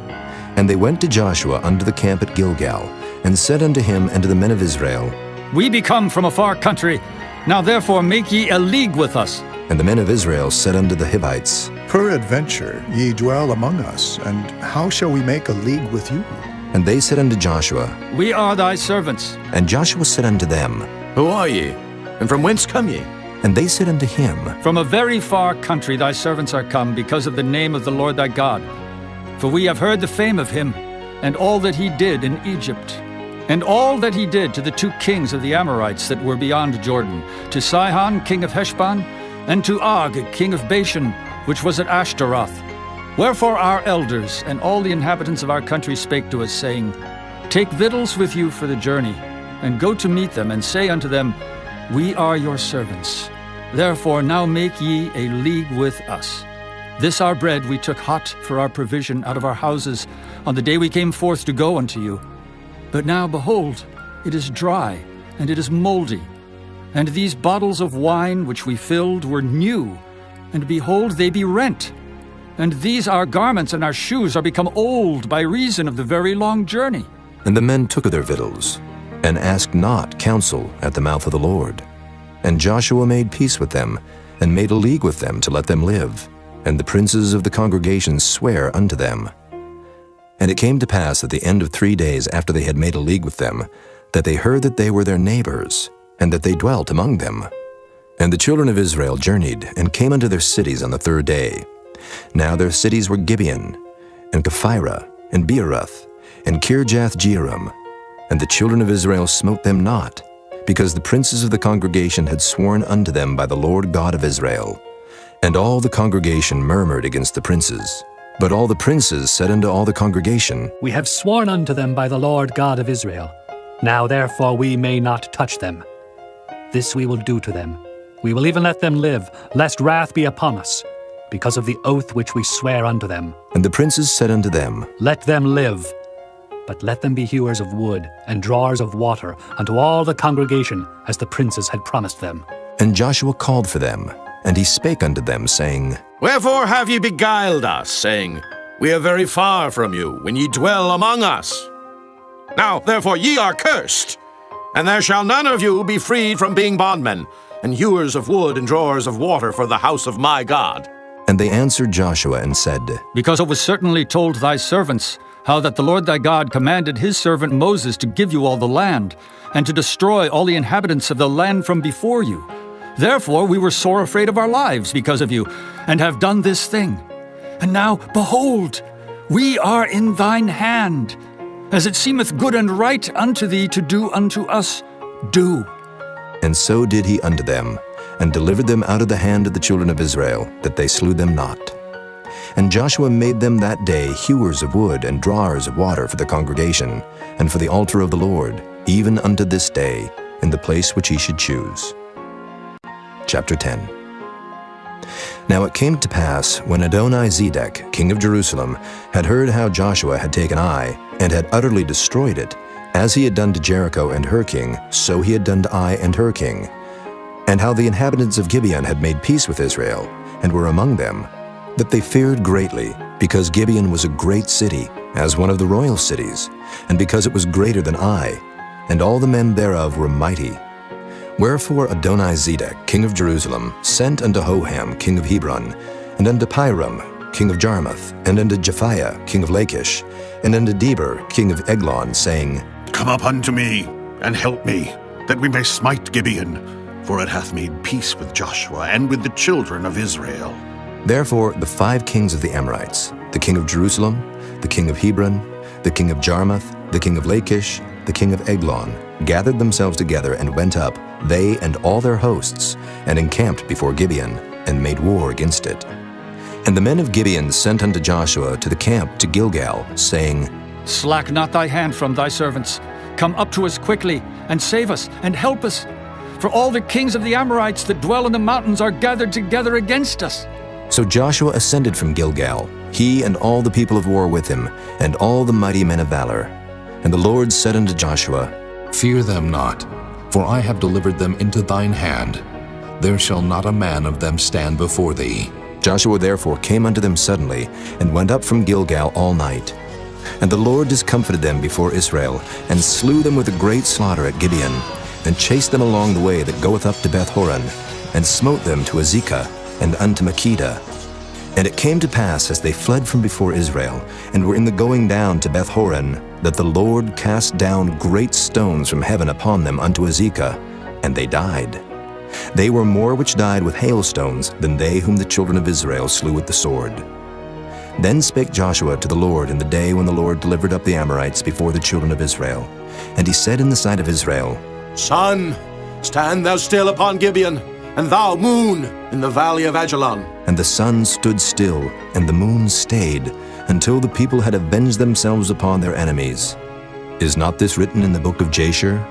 Speaker 1: And they went to Joshua unto the camp at Gilgal, and said unto him and to the men of Israel,
Speaker 4: We be come from a far country. Now therefore make ye a league with us.
Speaker 1: And the men of Israel said unto the Hivites,
Speaker 6: Peradventure ye dwell among us, and how shall we make a league with you?
Speaker 1: And they said unto Joshua,
Speaker 4: We are thy servants.
Speaker 1: And Joshua said unto them,
Speaker 3: Who are ye? And from whence come ye?
Speaker 1: And they said unto him,
Speaker 4: From a very far country thy servants are come, because of the name of the Lord thy God. For we have heard the fame of him, and all that he did in Egypt, and all that he did to the 2 kings of the Amorites that were beyond Jordan, to Sihon king of Heshbon, and to Og king of Bashan, which was at Ashtaroth. Wherefore our elders and all the inhabitants of our country spake to us, saying, Take victuals with you for the journey, and go to meet them, and say unto them, We are your servants. Therefore now make ye a league with us. This our bread we took hot for our provision out of our houses on the day we came forth to go unto you. But now, behold, it is dry, and it is moldy. And these bottles of wine which we filled were new, and behold, they be rent. And these our garments and our shoes are become old by reason of the very long journey.
Speaker 1: And the men took of their victuals, and asked not counsel at the mouth of the Lord. And Joshua made peace with them, and made a league with them to let them live. And the princes of the congregation sware unto them. And it came to pass at the end of 3 days after they had made a league with them, that they heard that they were their neighbors, and that they dwelt among them. And the children of Israel journeyed, and came unto their cities on the 3rd day. Now their cities were Gibeon, and Kephirah, and Beeroth, and Kirjath-jearim. And the children of Israel smote them not, because the princes of the congregation had sworn unto them by the Lord God of Israel. And all the congregation murmured against the princes. But all the princes said unto all the congregation,
Speaker 9: We have sworn unto them by the Lord God of Israel. Now therefore we may not touch them. This we will do to them. We will even let them live, lest wrath be upon us, because of the oath which we swear unto them.
Speaker 1: And the princes said unto them,
Speaker 9: Let them live, but let them be hewers of wood and drawers of water unto all the congregation, as the princes had promised them.
Speaker 1: And Joshua called for them, and he spake unto them, saying,
Speaker 10: Wherefore have ye beguiled us, saying, We are very far from you, when ye dwell among us? Now therefore ye are cursed, and there shall none of you be freed from being bondmen, and hewers of wood and drawers of water for the house of my God.
Speaker 1: And they answered Joshua and said,
Speaker 4: Because it was certainly told thy servants, how that the Lord thy God commanded his servant Moses to give you all the land, and to destroy all the inhabitants of the land from before you. Therefore we were sore afraid of our lives because of you, and have done this thing. And now, behold, we are in thine hand. As it seemeth good and right unto thee to do unto us, do.
Speaker 1: And so did he unto them, and delivered them out of the hand of the children of Israel, that they slew them not. And Joshua made them that day hewers of wood and drawers of water for the congregation, and for the altar of the Lord, even unto this day, in the place which he should choose. Chapter 10. Now it came to pass, when Adoni-Zedek, king of Jerusalem, had heard how Joshua had taken Ai, and had utterly destroyed it, as he had done to Jericho and her king, so he had done to Ai and her king, and how the inhabitants of Gibeon had made peace with Israel, and were among them, that they feared greatly, because Gibeon was a great city, as one of the royal cities, and because it was greater than Ai, and all the men thereof were mighty. Wherefore Adoni-Zedek, king of Jerusalem, sent unto Hoham, king of Hebron, and unto Piram, king of Jarmuth, and unto Japhiah, king of Lachish, and unto Deber, king of Eglon, saying,
Speaker 12: Come up unto me, and help me, that we may smite Gibeon, for it hath made peace with Joshua and with the children of Israel.
Speaker 1: Therefore the 5 kings of the Amorites, the king of Jerusalem, the king of Hebron, the king of Jarmuth, the king of Lachish, the king of Eglon, gathered themselves together and went up, they and all their hosts, and encamped before Gibeon, and made war against it. And the men of Gibeon sent unto Joshua to the camp to Gilgal, saying,
Speaker 4: Slack not thy hand from thy servants. Come up to us quickly, and save us, and help us. For all the kings of the Amorites that dwell in the mountains are gathered together against us.
Speaker 1: So Joshua ascended from Gilgal, he and all the people of war with him, and all the mighty men of valor. And the Lord said unto Joshua,
Speaker 2: Fear them not, for I have delivered them into thine hand. There shall not a man of them stand before thee.
Speaker 1: Joshua therefore came unto them suddenly, and went up from Gilgal all night. And the Lord discomfited them before Israel, and slew them with a great slaughter at Gibeon, and chased them along the way that goeth up to Beth-horon, and smote them to Azekah, and unto Makkedah. And it came to pass, as they fled from before Israel, and were in the going down to Beth-horon, that the Lord cast down great stones from heaven upon them unto Azekah, and they died. They were more which died with hailstones than they whom the children of Israel slew with the sword. Then spake Joshua to the Lord in the day when the Lord delivered up the Amorites before the children of Israel. And he said in the sight of Israel,
Speaker 10: Sun, stand thou still upon Gibeon, and thou, moon, in the valley of Ajalon.
Speaker 1: And the sun stood still, and the moon stayed, until the people had avenged themselves upon their enemies. Is not this written in the book of Jasher?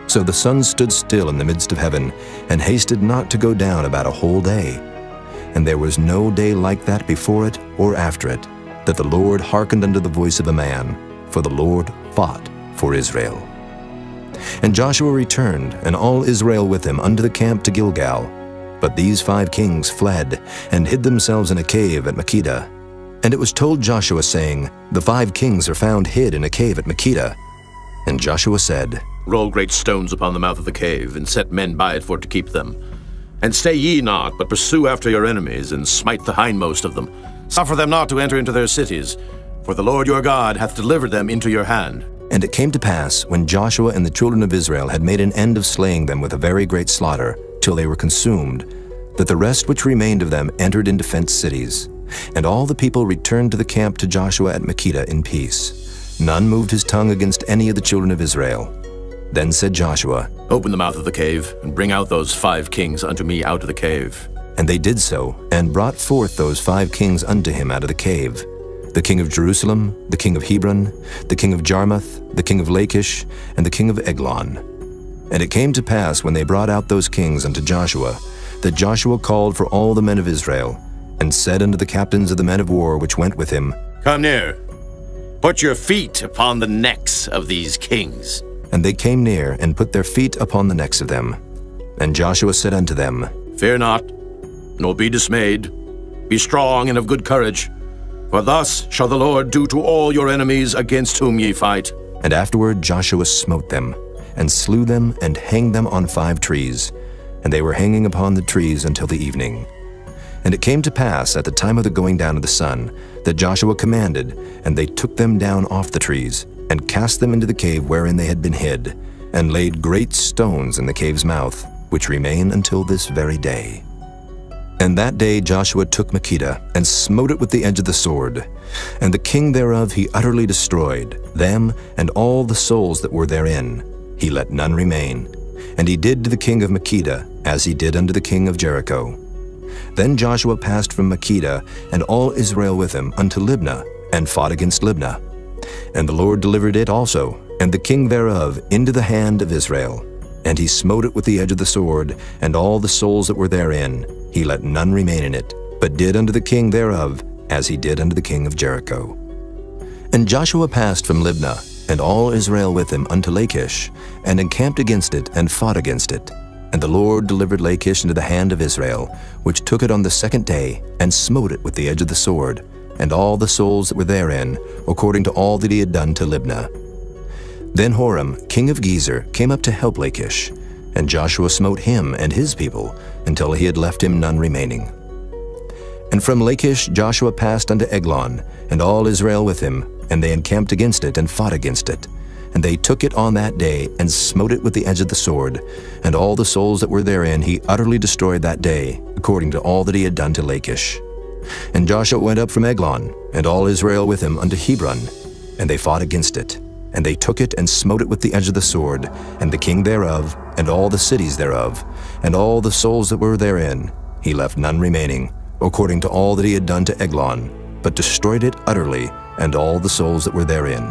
Speaker 1: So the sun stood still in the midst of heaven, and hasted not to go down about a whole day. And there was no day like that before it or after it, that the Lord hearkened unto the voice of a man, for the Lord fought for Israel. And Joshua returned, and all Israel with him, unto the camp to Gilgal. But these 5 kings fled, and hid themselves in a cave at Makkedah. And it was told Joshua, saying, The 5 kings are found hid in a cave at Makkedah. And Joshua said,
Speaker 3: Roll great stones upon the mouth of the cave, and set men by it for to keep them. And stay ye not, but pursue after your enemies, and smite the hindmost of them. Suffer them not to enter into their cities, for the Lord your God hath delivered them into your hand.
Speaker 1: And it came to pass, when Joshua and the children of Israel had made an end of slaying them with a very great slaughter, till they were consumed, that the rest which remained of them entered into fenced cities. And all the people returned to the camp to Joshua at Makkedah in peace. None moved his tongue against any of the children of Israel. Then said Joshua,
Speaker 3: Open the mouth of the cave, and bring out those 5 kings unto me out of the cave.
Speaker 1: And they did so, and brought forth those 5 kings unto him out of the cave, the king of Jerusalem, the king of Hebron, the king of Jarmuth, the king of Lachish, and the king of Eglon. And it came to pass, when they brought out those kings unto Joshua, that Joshua called for all the men of Israel, and said unto the captains of the men of war which went with him,
Speaker 10: Come near, put your feet upon the necks of these kings.
Speaker 1: And they came near, and put their feet upon the necks of them. And Joshua said unto them,
Speaker 10: Fear not, nor be dismayed. Be strong and of good courage. For thus shall the Lord do to all your enemies against whom ye fight.
Speaker 1: And afterward Joshua smote them, and slew them, and hanged them on 5 trees. And they were hanging upon the trees until the evening. And it came to pass at the time of the going down of the sun, that Joshua commanded, and they took them down off the trees, and cast them into the cave wherein they had been hid, and laid great stones in the cave's mouth, which remain until this very day. And that day Joshua took Makkedah, and smote it with the edge of the sword. And the king thereof he utterly destroyed, them and all the souls that were therein. He let none remain. And he did to the king of Makkedah, as he did unto the king of Jericho. Then Joshua passed from Makkedah, and all Israel with him, unto Libnah, and fought against Libnah. And the Lord delivered it also, and the king thereof, into the hand of Israel. And he smote it with the edge of the sword, and all the souls that were therein. He let none remain in it, but did unto the king thereof, as he did unto the king of Jericho. And Joshua passed from Libnah, and all Israel with him, unto Lachish, and encamped against it, and fought against it. And the Lord delivered Lachish into the hand of Israel, which took it on the 2nd day, and smote it with the edge of the sword, and all the souls that were therein, according to all that he had done to Libnah. Then Horam, king of Gezer, came up to help Lachish, and Joshua smote him and his people, until he had left him none remaining. And from Lachish Joshua passed unto Eglon, and all Israel with him, and they encamped against it, and fought against it. And they took it on that day, and smote it with the edge of the sword, and all the souls that were therein he utterly destroyed that day, according to all that he had done to Lachish. And Joshua went up from Eglon, and all Israel with him, unto Hebron, and they fought against it. And they took it, and smote it with the edge of the sword, and the king thereof, and all the cities thereof, and all the souls that were therein. He left none remaining, according to all that he had done to Eglon, but destroyed it utterly, and all the souls that were therein.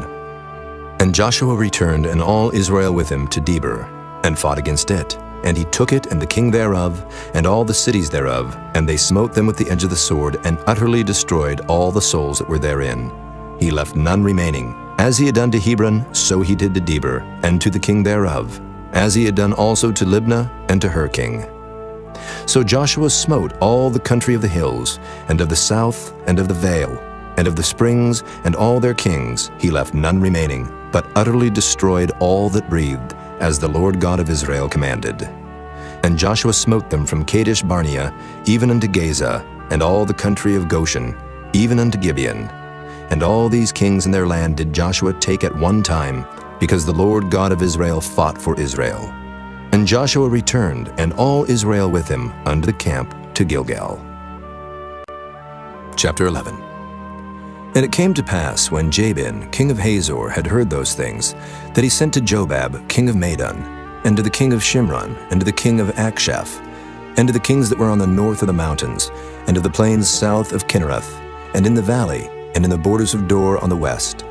Speaker 1: And Joshua returned, and all Israel with him, to Debir, and fought against it. And he took it, and the king thereof, and all the cities thereof, and they smote them with the edge of the sword, and utterly destroyed all the souls that were therein. He left none remaining. As he had done to Hebron, so he did to Debir, and to the king thereof, as he had done also to Libnah, and to her king. So Joshua smote all the country of the hills, and of the south, and of the vale, and of the springs, and all their kings. He left none remaining, but utterly destroyed all that breathed, as the Lord God of Israel commanded. And Joshua smote them from Kadesh Barnea, even unto Gaza, and all the country of Goshen, even unto Gibeon. And all these kings in their land did Joshua take at one time, because the Lord God of Israel fought for Israel. And Joshua returned, and all Israel with him, unto the camp to Gilgal. Chapter 11. And it came to pass, when Jabin, king of Hazor, had heard those things, that he sent to Jobab, king of Madon, and to the king of Shimron, and to the king of Akshaph, and to the kings that were on the north of the mountains, and of the plains south of Kinnereth, and in the valley, and in the borders of Dor on the west,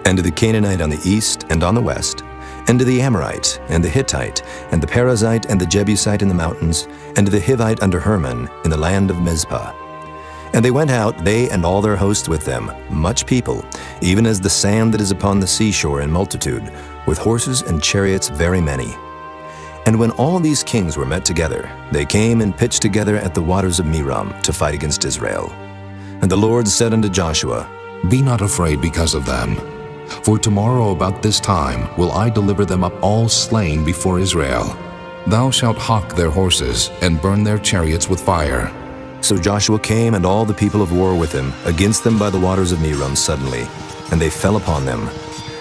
Speaker 1: and to the Canaanite on the east and on the west, and to the Amorite, and the Hittite, and the Perizzite, and the Jebusite in the mountains, and to the Hivite under Hermon, in the land of Mizpah. And they went out, they and all their host with them, much people, even as the sand that is upon the seashore in multitude, with horses and chariots very many. And when all these kings were met together, they came and pitched together at the waters of Merom to fight against Israel. And the Lord said unto Joshua,
Speaker 2: Be not afraid because of them. For tomorrow about this time will I deliver them up all slain before Israel. Thou shalt hawk their horses, and burn their chariots with fire.
Speaker 1: So Joshua came, and all the people of war with him, against them by the waters of Merom suddenly, and they fell upon them.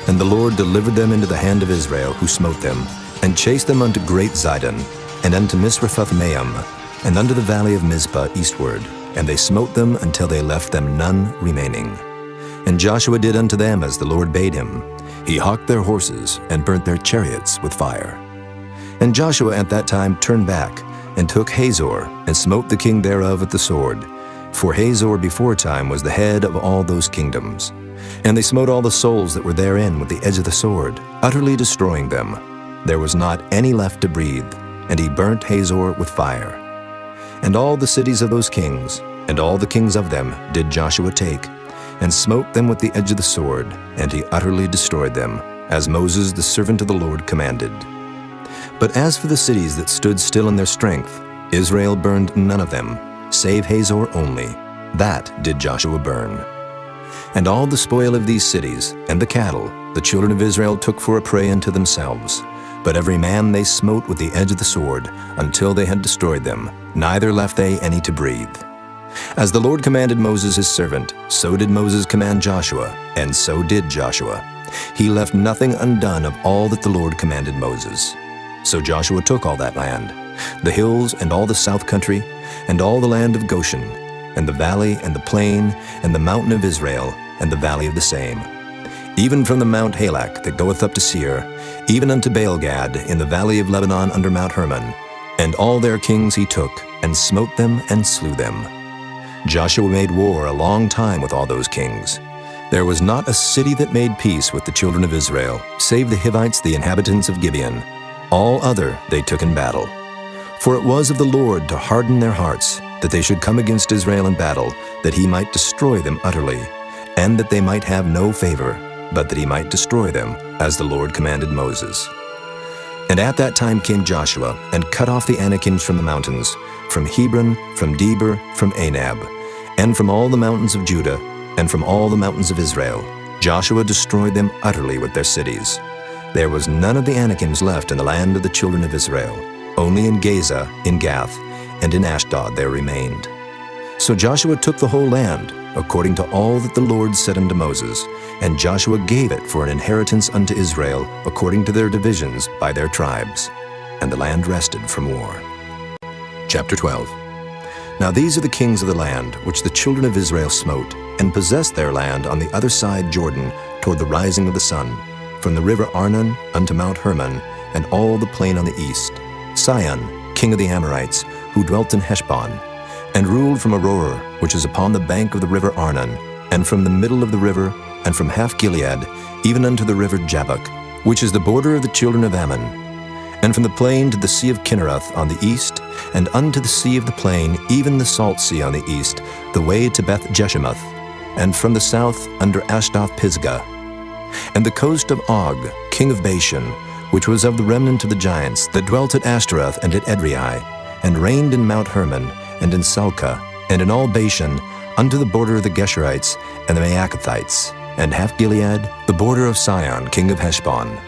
Speaker 1: And the Lord delivered them into the hand of Israel, who smote them, and chased them unto great Zidon, and unto Misrephoth-maim, and unto the valley of Mizpah eastward. And they smote them until they left them none remaining. And Joshua did unto them as the Lord bade him. He hawked their horses, and burnt their chariots with fire. And Joshua at that time turned back, and took Hazor, and smote the king thereof with the sword. For Hazor beforetime was the head of all those kingdoms. And they smote all the souls that were therein with the edge of the sword, utterly destroying them. There was not any left to breathe, and he burnt Hazor with fire. And all the cities of those kings, and all the kings of them, did Joshua take, and smote them with the edge of the sword, and he utterly destroyed them, as Moses the servant of the Lord commanded. But as for the cities that stood still in their strength, Israel burned none of them, save Hazor only. That did Joshua burn. And all the spoil of these cities, and the cattle, the children of Israel took for a prey unto themselves. But every man they smote with the edge of the sword, until they had destroyed them, neither left they any to breathe. As the Lord commanded Moses his servant, so did Moses command Joshua, and so did Joshua. He left nothing undone of all that the Lord commanded Moses. So Joshua took all that land, the hills and all the south country, and all the land of Goshen, and the valley and the plain, and the mountain of Israel, and the valley of the same, even from the Mount Halak that goeth up to Seir, even unto Baal-gad in the valley of Lebanon under Mount Hermon. And all their kings he took, and smote them and slew them. Joshua made war a long time with all those kings. There was not a city that made peace with the children of Israel, save the Hivites, the inhabitants of Gibeon. All other they took in battle. For it was of the Lord to harden their hearts, that they should come against Israel in battle, that he might destroy them utterly, and that they might have no favor, but that he might destroy them, as the Lord commanded Moses. And at that time came Joshua, and cut off the Anakims from the mountains, from Hebron, from Debir, from Anab, and from all the mountains of Judah, and from all the mountains of Israel. Joshua destroyed them utterly with their cities. There was none of the Anakims left in the land of the children of Israel. Only in Gaza, in Gath, and in Ashdod there remained. So Joshua took the whole land, according to all that the Lord said unto Moses, and Joshua gave it for an inheritance unto Israel, according to their divisions by their tribes. And the land rested from war. Chapter 12. Now these are the kings of the land, which the children of Israel smote, and possessed their land on the other side Jordan, toward the rising of the sun, from the river Arnon unto Mount Hermon, and all the plain on the east. Sihon, king of the Amorites, who dwelt in Heshbon, and ruled from Aroer, which is upon the bank of the river Arnon, and from the middle of the river, and from half Gilead, even unto the river Jabbok, which is the border of the children of Ammon, and from the plain to the sea of Kinnereth on the east, and unto the sea of the plain, even the salt sea on the east, the way to Beth Jeshimoth, and from the south under Ashdoth Pisgah, and the coast of Og, king of Bashan, which was of the remnant of the giants that dwelt at Ashtaroth and at Edrei, and reigned in Mount Hermon, and in Salcah, and in all Bashan, unto the border of the Geshurites and the Maacathites, and half Gilead, the border of Sihon, king of Heshbon.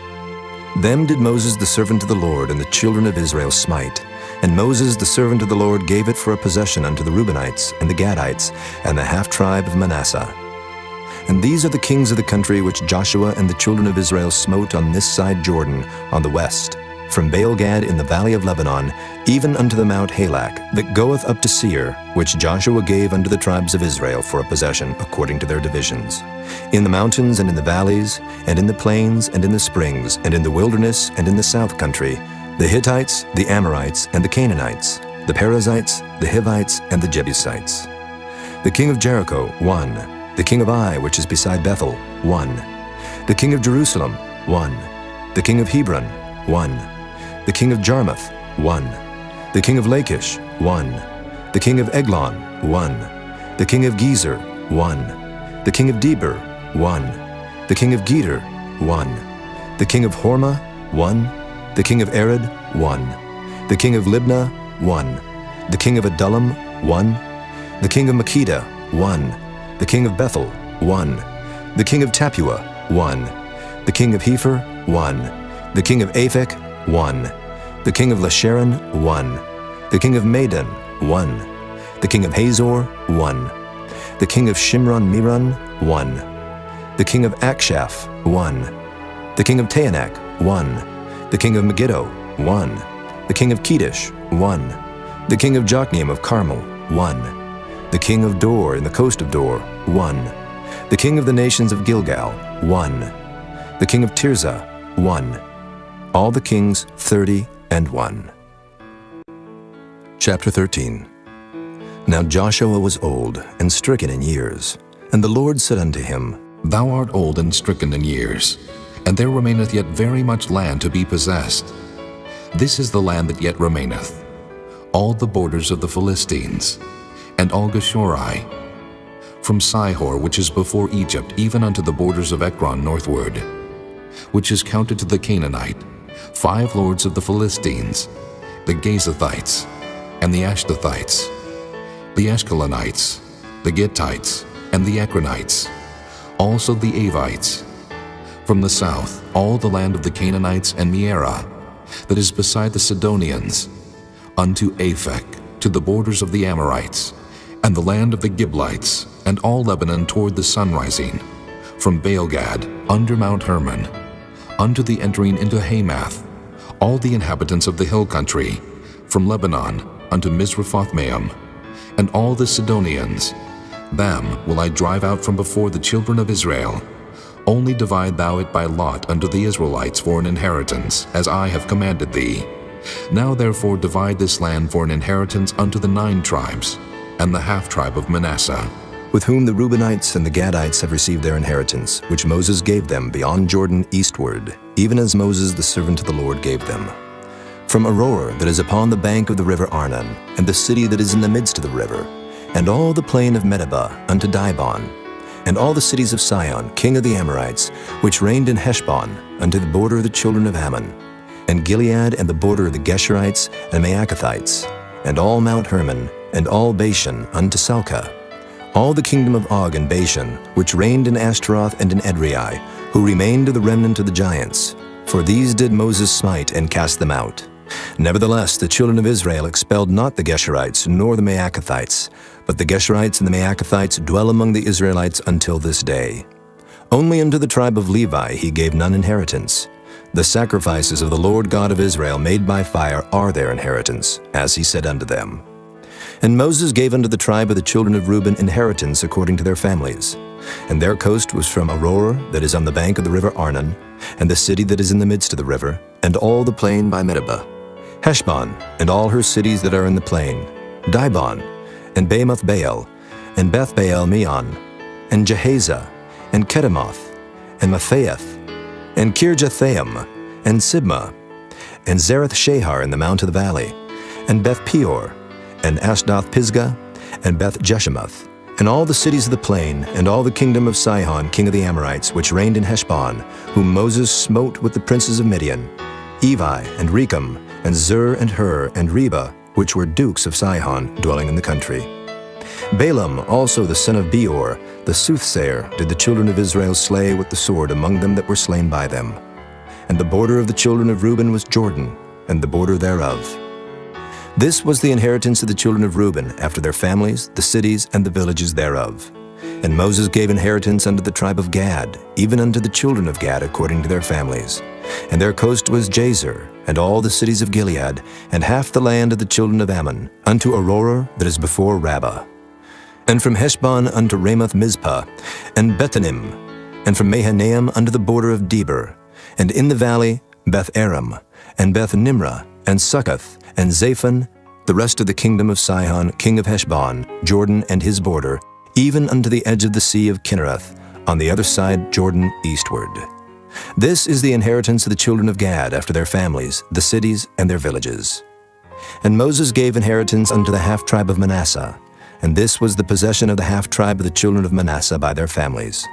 Speaker 1: Them did Moses the servant of the Lord and the children of Israel smite. And Moses the servant of the Lord gave it for a possession unto the Reubenites, and the Gadites, and the half-tribe of Manasseh. And these are the kings of the country which Joshua and the children of Israel smote on this side Jordan, on the west, from Baal-gad in the valley of Lebanon, even unto the Mount Halak, that goeth up to Seir, which Joshua gave unto the tribes of Israel for a possession, according to their divisions. In the mountains and in the valleys, and in the plains and in the springs, and in the wilderness and in the south country, the Hittites, the Amorites, and the Canaanites, the Perizzites, the Hivites, and the Jebusites. The king of Jericho, 1. The king of Ai, which is beside Bethel, 1. The king of Jerusalem, 1. The king of Hebron, 1. The king of Jarmuth, 1. The king of Lachish, 1. The king of Eglon, 1. The king of Gezer, 1. The king of Debir, 1. The king of Geder, 1. The king of Hormah, 1. The king of Arad, 1. The king of Libnah, 1. The king of Adullam, 1. The king of Makkedah, 1. The king of Bethel, 1. The king of Tappuah, 1. The king of Hepher, 1. The king of Aphek, 1. The king of Lasharon, 1. The king of Madon, 1. The king of Hazor, 1. The king of Shimron-Meron, 1. The king of Akshaph, 1. The king of Taanach, 1. The king of Megiddo, 1. The king of Kedesh, 1. The king of Jokneam of Carmel, 1. The king of Dor in the coast of Dor, 1. The king of the nations of Gilgal, 1. The king of Tirzah, 1. All the kings 30 and 1. Chapter 13. Now Joshua was old and stricken in years, and the Lord said unto him,
Speaker 2: Thou art old and stricken in years, and there remaineth yet very much land to be possessed. This is the land that yet remaineth, all the borders of the Philistines, and all Geshuri, from Sihor, which is before Egypt, even unto the borders of Ekron northward, which is counted to the Canaanite, 5 lords of the Philistines, the Gazathites, and the Ashdothites, the Ashkelonites, the Gittites, and the Ekronites, also the Avites. From the south, all the land of the Canaanites and Mearah, that is beside the Sidonians, unto Aphek, to the borders of the Amorites, and the land of the Giblites, and all Lebanon toward the sunrising, from Baalgad, under Mount Hermon, unto the entering into Hamath, all the inhabitants of the hill country, from Lebanon unto Misrephothmaim, and all the Sidonians. Them will I drive out from before the children of Israel. Only divide thou it by lot unto the Israelites for an inheritance, as I have commanded thee. Now therefore divide this land for an inheritance unto the 9 tribes, and the half-tribe of Manasseh,
Speaker 1: with whom the Reubenites and the Gadites have received their inheritance, which Moses gave them beyond Jordan eastward, even as Moses the servant of the Lord gave them. From Aroer that is upon the bank of the river Arnon, and the city that is in the midst of the river, and all the plain of Medeba unto Dibon, and all the cities of Sihon, king of the Amorites, which reigned in Heshbon, unto the border of the children of Ammon, and Gilead and the border of the Geshurites and Maacathites, and all Mount Hermon, and all Bashan unto Salcah, all the kingdom of Og and Bashan, which reigned in Ashtaroth and in Edrei, who remained of the remnant of the giants. For these did Moses smite and cast them out. Nevertheless, the children of Israel expelled not the Geshurites nor the Maacathites, but the Geshurites and the Maacathites dwell among the Israelites until this day. Only unto the tribe of Levi he gave none inheritance. The sacrifices of the Lord God of Israel made by fire are their inheritance, as he said unto them. And Moses gave unto the tribe of the children of Reuben inheritance according to their families. And their coast was from Aroer that is on the bank of the river Arnon, and the city that is in the midst of the river, and all the plain by Medeba, Heshbon, and all her cities that are in the plain, Dibon, and Bamoth Baal, and Beth Baal Meon, and Jehaza, and Kedemoth, and Matthaeth, and Kirjathaim, and Sibmah, and Zareth Shahar in the mount of the valley, and Beth Peor, and Ashdoth Pisgah, and Beth Jeshemoth, and all the cities of the plain, and all the kingdom of Sihon king of the Amorites, which reigned in Heshbon, whom Moses smote with the princes of Midian, Evi, and Rechem, and Zur, and Hur, and Reba, which were dukes of Sihon, dwelling in the country. Balaam also the son of Beor, the soothsayer, did the children of Israel slay with the sword among them that were slain by them. And the border of the children of Reuben was Jordan, and the border thereof. This was the inheritance of the children of Reuben, after their families, the cities, and the villages thereof. And Moses gave inheritance unto the tribe of Gad, even unto the children of Gad according to their families. And their coast was Jazer, and all the cities of Gilead, and half the land of the children of Ammon, unto Aroer that is before Rabbah. And from Heshbon unto Ramoth Mizpah, and Bethanim, and from Mahanaim unto the border of Debir, and in the valley Beth Aram, and Beth Nimrah, and Succoth, and Zaphon, the rest of the kingdom of Sihon, king of Heshbon, Jordan and his border, even unto the edge of the sea of Kinnereth, on the other side Jordan eastward. This is the inheritance of the children of Gad after their families, the cities and their villages. And Moses gave inheritance unto the half-tribe of Manasseh, and this was the possession of the half-tribe of the children of Manasseh by their families.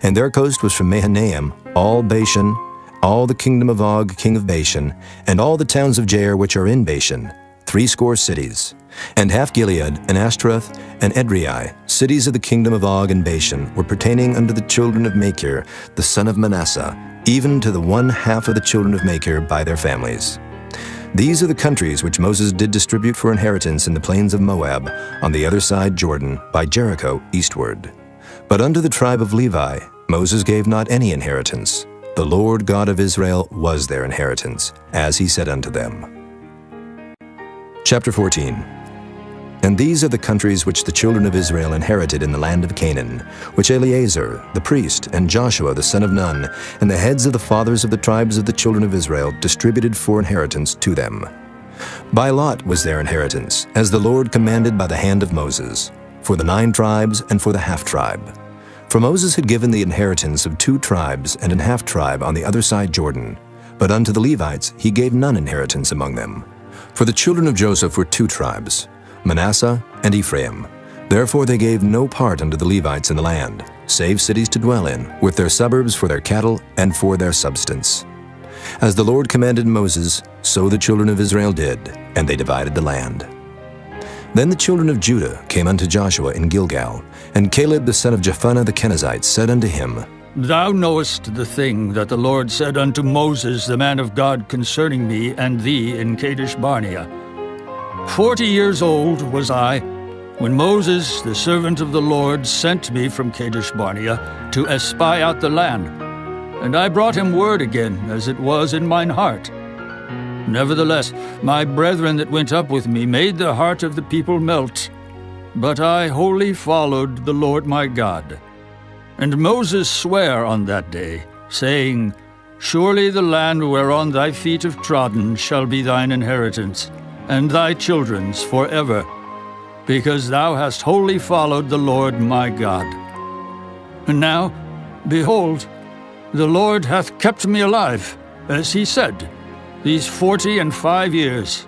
Speaker 1: And their coast was from Mahanaim, all Bashan, all the kingdom of Og, king of Bashan, and all the towns of Jair which are in Bashan, 80 cities, and half Gilead, and Ashtaroth, and Edrei, cities of the kingdom of Og and Bashan, were pertaining unto the children of Machir, the son of Manasseh, even to the 1/2 of the children of Machir by their families. These are the countries which Moses did distribute for inheritance in the plains of Moab, on the other side Jordan, by Jericho eastward. But unto the tribe of Levi Moses gave not any inheritance. The Lord God of Israel was their inheritance, as he said unto them. Chapter 14. And these are the countries which the children of Israel inherited in the land of Canaan, which Eleazar the priest, and Joshua the son of Nun, and the heads of the fathers of the tribes of the children of Israel distributed for inheritance to them. By lot was their inheritance, as the Lord commanded by the hand of Moses, for the 9 tribes and for the half-tribe. For Moses had given the inheritance of 2 tribes and an half-tribe on the other side Jordan, but unto the Levites he gave none inheritance among them. For the children of Joseph were 2 tribes, Manasseh and Ephraim. Therefore they gave no part unto the Levites in the land, save cities to dwell in, with their suburbs for their cattle and for their substance. As the Lord commanded Moses, so the children of Israel did, and they divided the land. Then the children of Judah came unto Joshua in Gilgal, and Caleb the son of Jephunneh the Kenizzite said unto him,
Speaker 4: Thou knowest the thing that the Lord said unto Moses the man of God concerning me and thee in Kadesh Barnea. 40 years old was I, when Moses the servant of the Lord sent me from Kadesh Barnea to espy out the land. And I brought him word again, as it was in mine heart. Nevertheless, my brethren that went up with me made the heart of the people melt. But I wholly followed the Lord my God. And Moses sware on that day, saying, Surely the land whereon thy feet have trodden shall be thine inheritance, and thy children's forever, because thou hast wholly followed the Lord my God. And now, behold, the Lord hath kept me alive, as he said, these 45 years,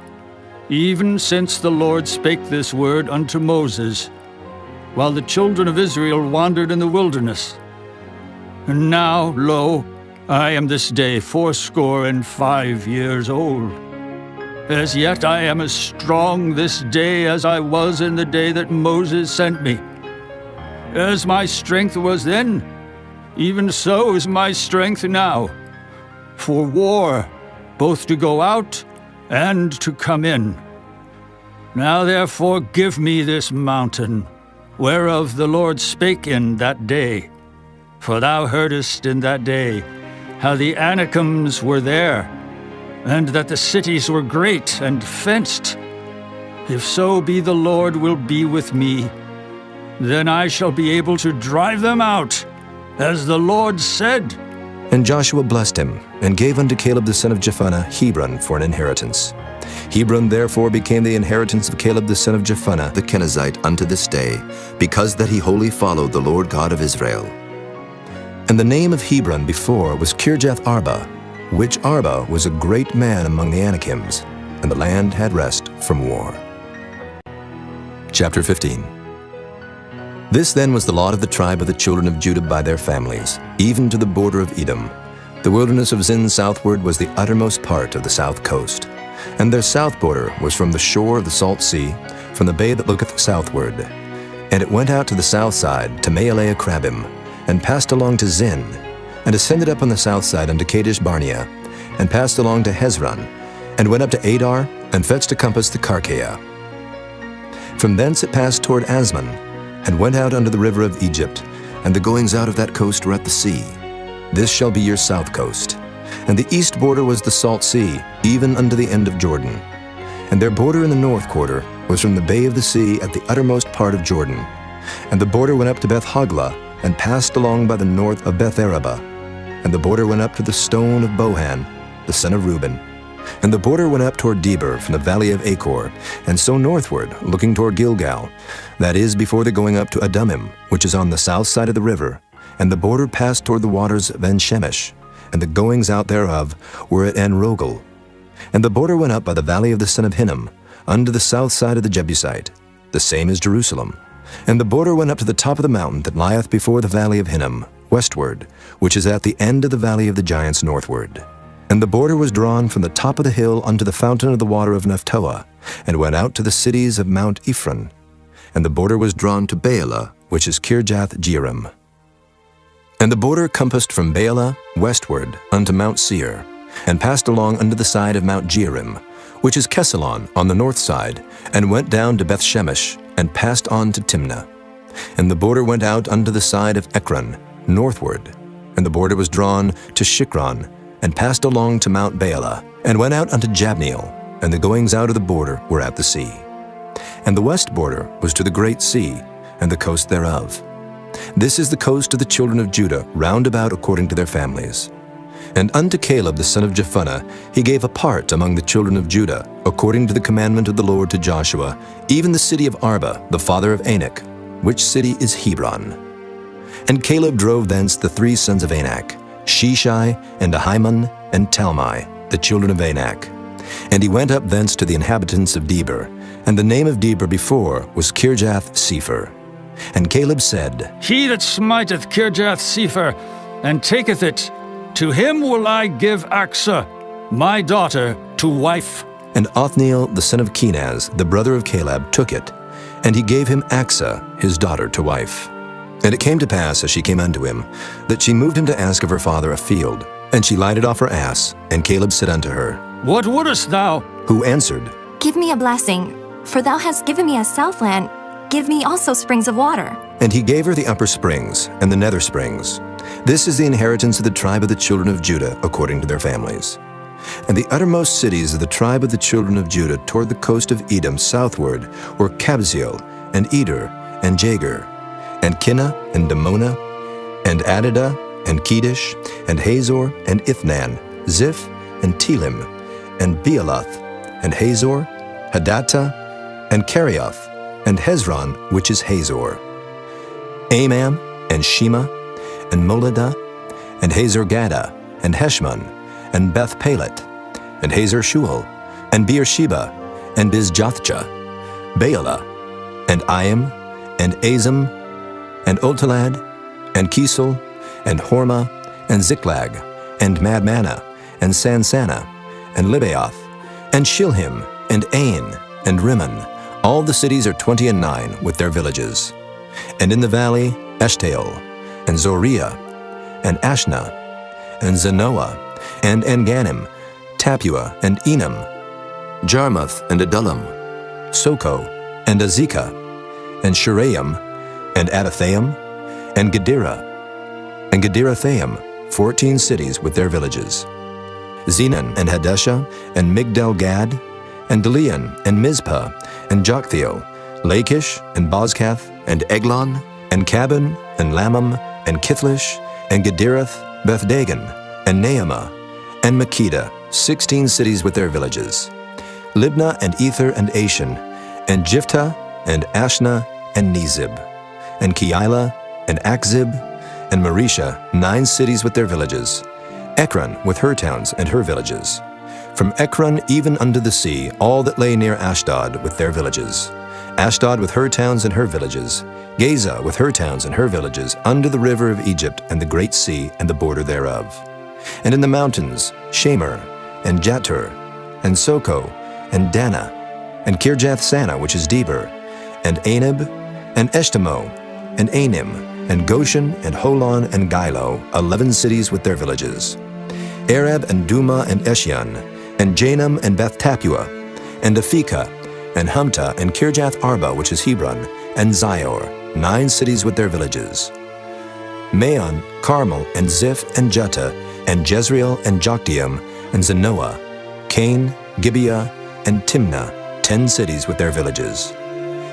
Speaker 4: even since the Lord spake this word unto Moses, while the children of Israel wandered in the wilderness. And now, lo, I am this day 85 years old. As yet I am as strong this day as I was in the day that Moses sent me. As my strength was then, even so is my strength now, for war, both to go out and to come in. Now therefore give me this mountain, whereof the Lord spake in that day. For thou heardest in that day how the Anakims were there, and that the cities were great and fenced. If so be the Lord will be with me, then I shall be able to drive them out, as the Lord said.
Speaker 1: And Joshua blessed him, and gave unto Caleb the son of Jephunneh Hebron for an inheritance. Hebron therefore became the inheritance of Caleb the son of Jephunneh the Kenizzite unto this day, because that he wholly followed the Lord God of Israel. And the name of Hebron before was Kirjath Arba, which Arba was a great man among the Anakims, and the land had rest from war. Chapter 15. This then was the lot of the tribe of the children of Judah by their families, even to the border of Edom. The wilderness of Zin southward was the uttermost part of the south coast. And their south border was from the shore of the salt sea, from the bay that looketh southward. And it went out to the south side, to Maalea Crabim, and passed along to Zin, and ascended up on the south side unto Kadesh Barnea, and passed along to Hezron, and went up to Adar, and fetched a compass to Karkea. From thence it passed toward Asmon, and went out unto the river of Egypt, and the goings out of that coast were at the sea. This shall be your south coast. And the east border was the salt sea, even unto the end of Jordan. And their border in the north quarter was from the bay of the sea at the uttermost part of Jordan. And the border went up to Beth Hoglah, and passed along by the north of Beth Araba. And the border went up to the stone of Bohan, the son of Reuben. And the border went up toward Debir from the valley of Achor, and so northward, looking toward Gilgal, that is, before the going up to Adumim, which is on the south side of the river. And the border passed toward the waters of En-Shemesh, and the goings out thereof were at En-Rogel. And the border went up by the valley of the son of Hinnom, unto the south side of the Jebusite, the same as Jerusalem. And the border went up to the top of the mountain that lieth before the valley of Hinnom, westward, which is at the end of the valley of the giants northward. And the border was drawn from the top of the hill unto the fountain of the water of Nephtoah, and went out to the cities of Mount Ephron. And the border was drawn to Baalah, which is Kirjath Jearim. And the border compassed from Baalah westward unto Mount Seir, and passed along unto the side of Mount Jearim, which is Kesalon on the north side, and went down to Beth-Shemesh, and passed on to Timnah. And the border went out unto the side of Ekron, northward. And the border was drawn to Shikron, and passed along to Mount Baalah, and went out unto Jabneel, and the goings out of the border were at the sea. And the west border was to the great sea, and the coast thereof. This is the coast of the children of Judah, round about according to their families. And unto Caleb the son of Jephunneh he gave a part among the children of Judah, according to the commandment of the Lord to Joshua, even the city of Arba, the father of Anak, which city is Hebron. And Caleb drove thence the 3 sons of Anak, Sheshai, and Ahiman, and Talmai, the children of Anak. And he went up thence to the inhabitants of Debir, and the name of Debir before was Kirjath-Sepher. And Caleb said,
Speaker 4: He that smiteth Kirjath-Sepher, and taketh it, to him will I give Achsah, my daughter, to wife.
Speaker 1: And Othniel the son of Kenaz, the brother of Caleb, took it, and he gave him Achsah, his daughter, to wife. And it came to pass, as she came unto him, that she moved him to ask of her father a field. And she lighted off her ass, and Caleb said unto her,
Speaker 4: What wouldest thou?
Speaker 1: Who answered,
Speaker 13: Give me a blessing, for thou hast given me a southland. Give me also springs of water.
Speaker 1: And he gave her the upper springs and the nether springs. This is the inheritance of the tribe of the children of Judah, according to their families. And the uttermost cities of the tribe of the children of Judah toward the coast of Edom southward were Kabzeel, and Eder, and Jagur, and Kinnah, and Damona, and Adadah, and Kedesh, and Hazor, and Ithnan, Ziph, and Telim, and Bealoth, and Hazor, Hadattah, and Kerioth, and Hezron, which is Hazor, Amam, and Shema, and Moladah, and Hazor-Gadah, and Heshmon, and Beth-Pelet, and Hazar-Shual, and Beersheba, and Bizjothjah, Baalah, and Iam, and Azam, and Oltalad, and Kisel, and Hormah, and Ziklag, and Madmanah, and Sansannah, and Libaoth, and Shilhim, and Ain, and Rimmon. All the cities are 29 with their villages. And in the valley, Eshtaol, and Zoriah, and Ashna, and Zanoah, and Enganim, Tapua, and Enam, Jarmuth, and Adullam, Soko, and Azekah, and Shuraim, and Adathaim, and Gederathaim, 14 cities with their villages. Zenan, and Hadeshah, and Migdal-Gad, and Delian, and Mizpah, and Joktheel, Lachish, and Bozkath, and Eglon, and Cabin, and Lamam, and Kithlish, and Gederath, Beth-Dagon, and Naamah, and Makkedah, 16 cities with their villages. Libnah, and Ether, and Ashan, and Jiphthah, and Ashna, and Nezib, and Keilah, and Achzib, and Maresha, 9 cities with their villages. Ekron with her towns and her villages. From Ekron even unto the sea, all that lay near Ashdod with their villages. Ashdod with her towns and her villages. Gaza with her towns and her villages, under the river of Egypt and the great sea and the border thereof. And in the mountains, Shamer, and Jatur, and Soko, and Dana, and Kirjath-Sanah, which is Debir, and Anab, and Eshtemoh, and Anim, and Goshen, and Holon, and Gilo, 11 cities with their villages. Arab, and Duma, and Eshion, and Janam, and Beth-Tapua, and Aphekah, and Humta, and Kirjath-Arba, which is Hebron, and Zior, 9 cities with their villages. Maon, Carmel, and Ziph, and Juttah, and Jezreel, and Jokdeam, and Zanoah, Cain, Gibeah, and Timnah, 10 cities with their villages.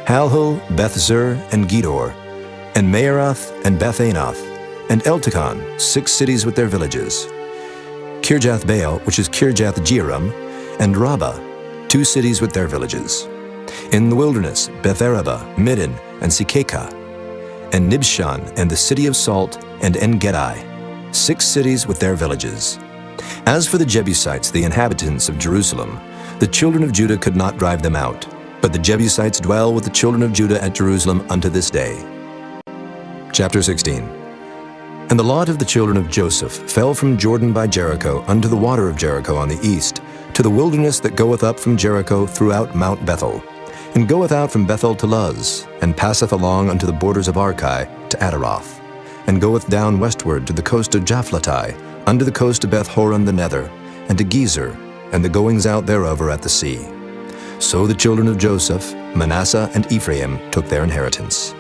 Speaker 1: Halhul, Beth-Zur, and Gedor, and Maaroth, and Beth-Anoth, and Eltekon, 6 cities with their villages. Kirjath-Baal, which is Kirjath-Jearim, and Rabbah, 2 cities with their villages. In the wilderness, Beth-Araba, Middin, and Sikekah, and Nibshan, and the city of Salt, and En-Gedi, 6 cities with their villages. As for the Jebusites, the inhabitants of Jerusalem, the children of Judah could not drive them out, but the Jebusites dwell with the children of Judah at Jerusalem unto this day. Chapter 16. And the lot of the children of Joseph fell from Jordan by Jericho unto the water of Jericho on the east, to the wilderness that goeth up from Jericho throughout Mount Bethel, and goeth out from Bethel to Luz, and passeth along unto the borders of Archi to Adaroth, and goeth down westward to the coast of Japhlatai, unto the coast of Beth-horon the nether, and to Gezer, and the goings out thereof are at the sea. So the children of Joseph, Manasseh, and Ephraim took their inheritance.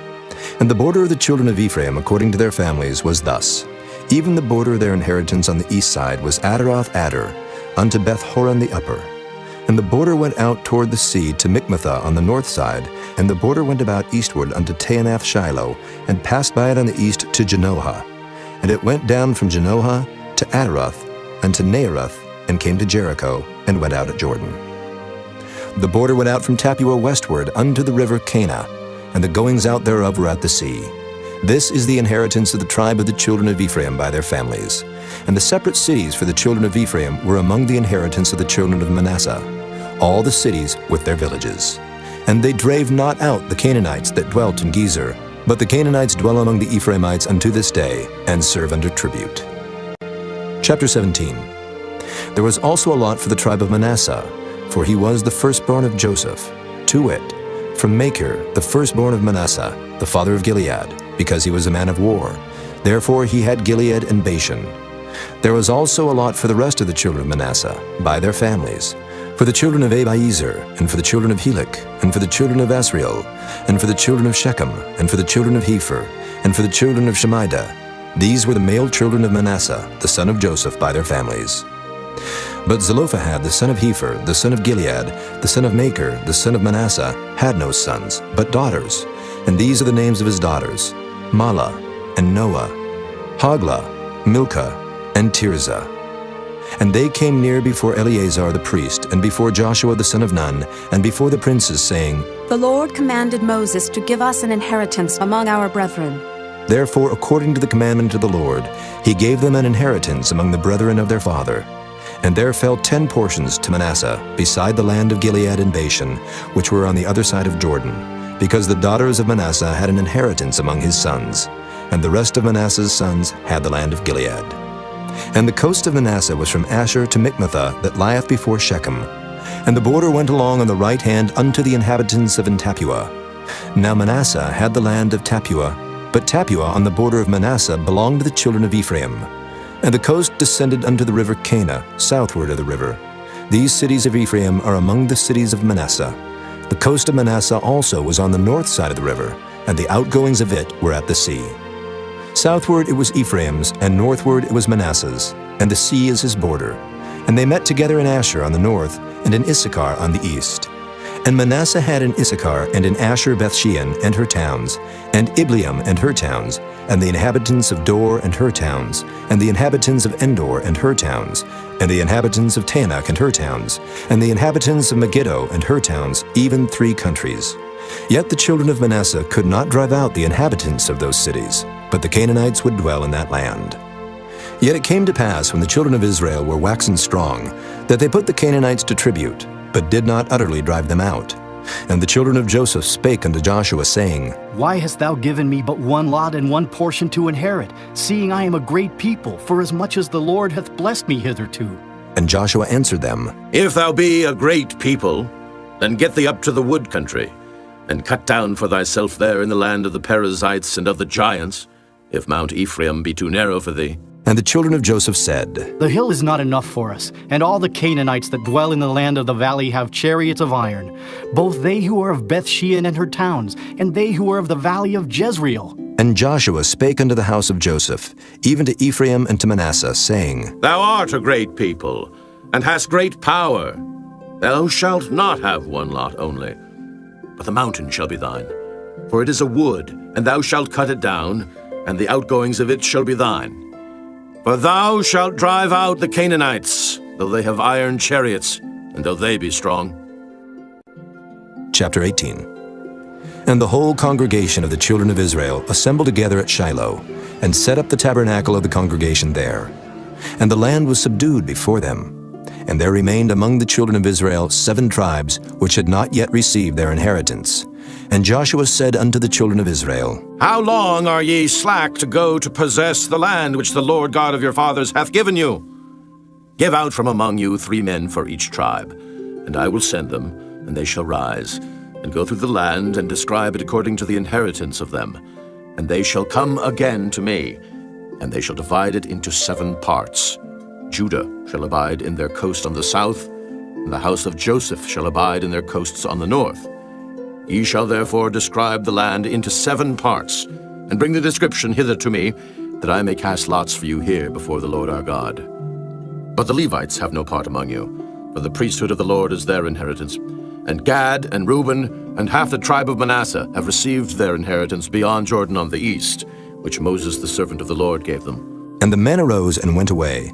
Speaker 1: And the border of the children of Ephraim according to their families was thus. Even the border of their inheritance on the east side was Adaroth-Adar, unto Beth-horon the upper. And the border went out toward the sea to Michmethah on the north side, and the border went about eastward unto Taanath-Shiloh, and passed by it on the east to Janohah. And it went down from Janohah to Adaroth, and to Naarath, and came to Jericho, and went out at Jordan. The border went out from Tappuah westward unto the river Cana, and the goings out thereof were at the sea. This is the inheritance of the tribe of the children of Ephraim by their families. And the separate cities for the children of Ephraim were among the inheritance of the children of Manasseh, all the cities with their villages. And they drave not out the Canaanites that dwelt in Gezer, but the Canaanites dwell among the Ephraimites unto this day, and serve under tribute. Chapter 17. There was also a lot for the tribe of Manasseh, for he was the firstborn of Joseph, to wit, from Machir, the firstborn of Manasseh, the father of Gilead, because he was a man of war. Therefore he had Gilead and Bashan. There was also a lot for the rest of the children of Manasseh, by their families, for the children of Abiezer, and for the children of Helek, and for the children of Asriel, and for the children of Shechem, and for the children of Hepher, and for the children of Shemida. These were the male children of Manasseh, the son of Joseph, by their families. But Zelophehad, the son of Hepher, the son of Gilead, the son of Machir, the son of Manasseh, had no sons, but daughters. And these are the names of his daughters: Mahlah, and Noah, Hoglah, Milcah, and Tirzah. And they came near before Eleazar the priest, and before Joshua the son of Nun, and before the princes, saying,
Speaker 14: The Lord commanded Moses to give us an inheritance among our brethren.
Speaker 1: Therefore, according to the commandment of the Lord, he gave them an inheritance among the brethren of their father. And there fell 10 portions to Manasseh, beside the land of Gilead and Bashan, which were on the other side of Jordan, because the daughters of Manasseh had an inheritance among his sons, and the rest of Manasseh's sons had the land of Gilead. And the coast of Manasseh was from Asher to Michmethah, that lieth before Shechem. And the border went along on the right hand unto the inhabitants of Tappuah. Now Manasseh had the land of Tappuah, but Tappuah on the border of Manasseh belonged to the children of Ephraim. And the coast descended unto the river Cana, southward of the river. These cities of Ephraim are among the cities of Manasseh. The coast of Manasseh also was on the north side of the river, and the outgoings of it were at the sea. Southward it was Ephraim's, and northward it was Manasseh's, and the sea is his border. And they met together in Asher on the north, and in Issachar on the east. And Manasseh had in Issachar and in Asher Bethshean and her towns, and Ibleam and her towns, and the inhabitants of Dor and her towns, and the inhabitants of Endor and her towns, and the inhabitants of Tanakh and her towns, and the inhabitants of Megiddo and her towns, even 3 countries. Yet the children of Manasseh could not drive out the inhabitants of those cities, but the Canaanites would dwell in that land. Yet it came to pass, when the children of Israel were waxen strong, that they put the Canaanites to tribute, but did not utterly drive them out. And the children of Joseph spake unto Joshua, saying,
Speaker 15: Why hast thou given me but one lot and one portion to inherit, seeing I am a great people, for as much as the Lord hath blessed me hitherto?
Speaker 1: And Joshua answered them,
Speaker 10: If thou be a great people, then get thee up to the wood country, and cut down for thyself there in the land of the Perizzites and of the giants, if Mount Ephraim be too narrow for thee.
Speaker 1: And the children of Joseph said,
Speaker 15: The hill is not enough for us, and all the Canaanites that dwell in the land of the valley have chariots of iron, both they who are of Bethshean and her towns, and they who are of the valley of Jezreel.
Speaker 1: And Joshua spake unto the house of Joseph, even to Ephraim and to Manasseh, saying,
Speaker 10: Thou art a great people, and hast great power. Thou shalt not have one lot only, but the mountain shall be thine. For it is a wood, and thou shalt cut it down, and the outgoings of it shall be thine. For thou shalt drive out the Canaanites, though they have iron chariots, and though they be strong.
Speaker 1: Chapter 18. And the whole congregation of the children of Israel assembled together at Shiloh, and set up the tabernacle of the congregation there. And the land was subdued before them. And there remained among the children of Israel 7 tribes, which had not yet received their inheritance. And Joshua said unto the children of Israel,
Speaker 10: How long are ye slack to go to possess the land which the Lord God of your fathers hath given you? Give out from among you 3 men for each tribe, and I will send them, and they shall rise, and go through the land, and describe it according to the inheritance of them. And they shall come again to me, and they shall divide it into 7 parts. Judah shall abide in their coast on the south, and the house of Joseph shall abide in their coasts on the north. Ye shall therefore describe the land into 7 parts, and bring the description hither to me, that I may cast lots for you here before the Lord our God. But the Levites have no part among you, for the priesthood of the Lord is their inheritance. And Gad and Reuben and half the tribe of Manasseh have received their inheritance beyond Jordan on the east, which Moses the servant of the Lord gave them.
Speaker 1: And the men arose and went away,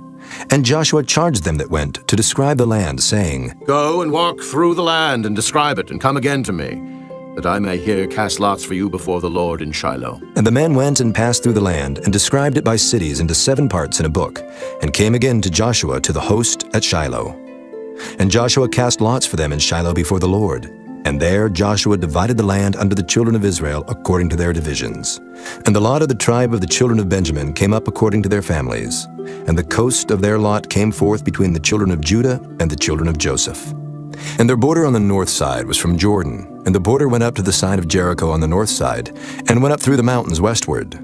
Speaker 1: And Joshua charged them that went to describe the land, saying,
Speaker 10: Go and walk through the land and describe it, and come again to me, that I may here cast lots for you before the Lord in Shiloh.
Speaker 1: And the men went and passed through the land, and described it by cities into 7 parts in a book, and came again to Joshua to the host at Shiloh. And Joshua cast lots for them in Shiloh before the Lord. And there Joshua divided the land unto the children of Israel according to their divisions. And the lot of the tribe of the children of Benjamin came up according to their families. And the coast of their lot came forth between the children of Judah and the children of Joseph. And their border on the north side was from Jordan, and the border went up to the side of Jericho on the north side, and went up through the mountains westward.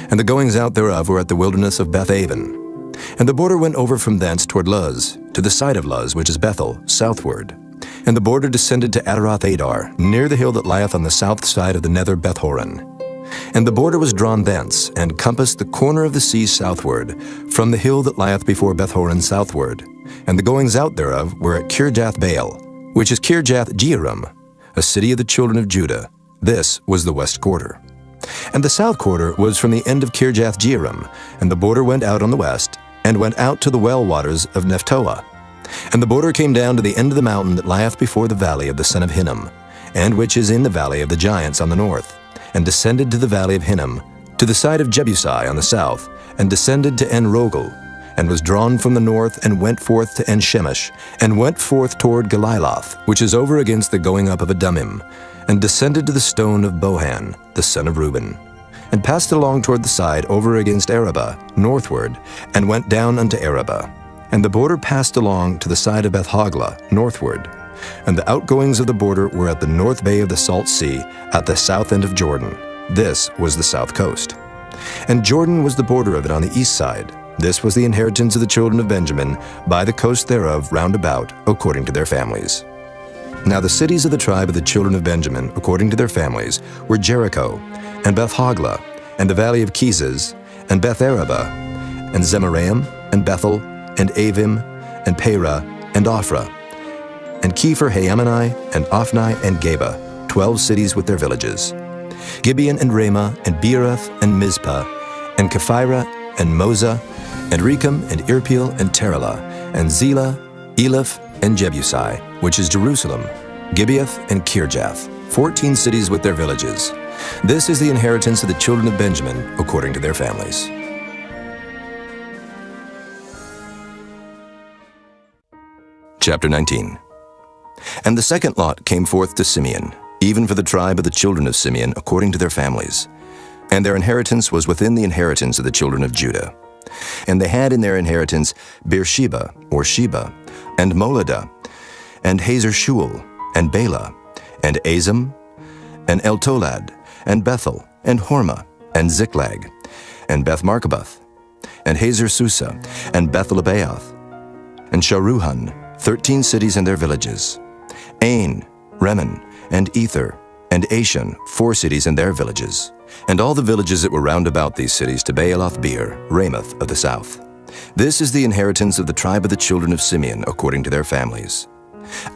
Speaker 1: And the goings out thereof were at the wilderness of Beth-aven. And the border went over from thence toward Luz, to the side of Luz, which is Bethel, southward. And the border descended to Adaroth-adar, near the hill that lieth on the south side of the nether Beth-horon. And the border was drawn thence, and compassed the corner of the sea southward, from the hill that lieth before Beth-horon southward. And the goings out thereof were at Kirjath-baal, which is Kirjath-jearim, a city of the children of Judah. This was the west quarter. And the south quarter was from the end of Kirjath-jearim, and the border went out on the west, and went out to the well waters of Nephtoah. And the border came down to the end of the mountain that lieth before the valley of the son of Hinnom, and which is in the valley of the giants on the north, and descended to the valley of Hinnom, to the side of Jebusai on the south, and descended to En-rogel, and was drawn from the north, and went forth to En-shemesh, and went forth toward Galiloth, which is over against the going up of Adumim, and descended to the stone of Bohan, the son of Reuben, and passed along toward the side over against Arabah, northward, and went down unto Arabah. And the border passed along to the side of Beth-hoglah, northward. And the outgoings of the border were at the north bay of the Salt Sea, at the south end of Jordan. This was the south coast. And Jordan was the border of it on the east side. This was the inheritance of the children of Benjamin, by the coast thereof round about, according to their families. Now the cities of the tribe of the children of Benjamin, according to their families, were Jericho, and Beth-hoglah, and the valley of Keziz, and Beth-arabah, and Zemaraim, and Bethel, and Avim, and Perah, and Ophrah, and Kepher-haammonai, and Ophni, and Geba, 12 cities with their villages. Gibeon, and Ramah, and Beeroth, and Mizpah, and Kephirah, and Moza, and Rechem, and Irpeel, and Terelah, and Zelah, Eleph, and Jebusai, which is Jerusalem, Gibeath, and Kirjath, 14 cities with their villages. This is the inheritance of the children of Benjamin, according to their families. Chapter 19. And the second lot came forth to Simeon, even for the tribe of the children of Simeon, according to their families. And their inheritance was within the inheritance of the children of Judah. And they had in their inheritance Beersheba, or Sheba, and Moladah, and Hazer-shual, and Bela, and Azim, and Eltolad, and Bethel, and Hormah, and Ziklag, and Beth-marcaboth, and Hazer-susa, and Beth-lebaoth, and Sharuhan, 13 cities and their villages. Ain, Rimmon, and Ether, and Ashan, 4 cities and their villages. And all the villages that were round about these cities to Baalath-beer, Ramoth of the south. This is the inheritance of the tribe of the children of Simeon, according to their families.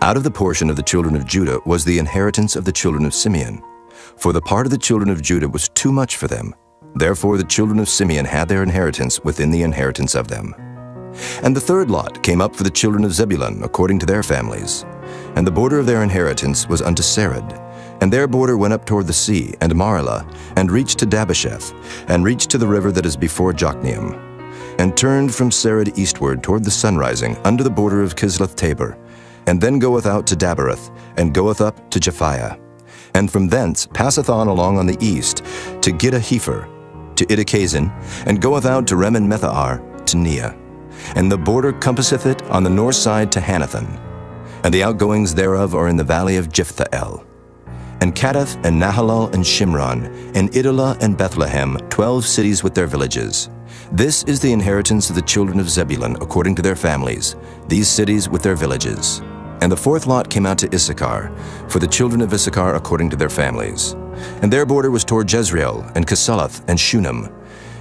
Speaker 1: Out of the portion of the children of Judah was the inheritance of the children of Simeon. For the part of the children of Judah was too much for them. Therefore the children of Simeon had their inheritance within the inheritance of them. And the third lot came up for the children of Zebulun, according to their families. And the border of their inheritance was unto Sarid. And their border went up toward the sea, and Maralah, and reached to Dabasheth, and reached to the river that is before Jokneam, and turned from Sarid eastward toward the sunrising, unto the border of Kisloth-tabor, and then goeth out to Dabereth, and goeth up to Japhiah, and from thence passeth on along on the east to Gittah-hefer, to Idakazin, and goeth out to Remon-methahar, to Neah. And the border compasseth it on the north side to Hanathon, and the outgoings thereof are in the valley of Jiphthahel. And Cadath, and Nahalal, and Shimron, and Idolah, and Bethlehem, 12 cities with their villages. This is the inheritance of the children of Zebulun, according to their families, these cities with their villages. And the fourth lot came out to Issachar, for the children of Issachar according to their families. And their border was toward Jezreel, and Kesaloth, and Shunem,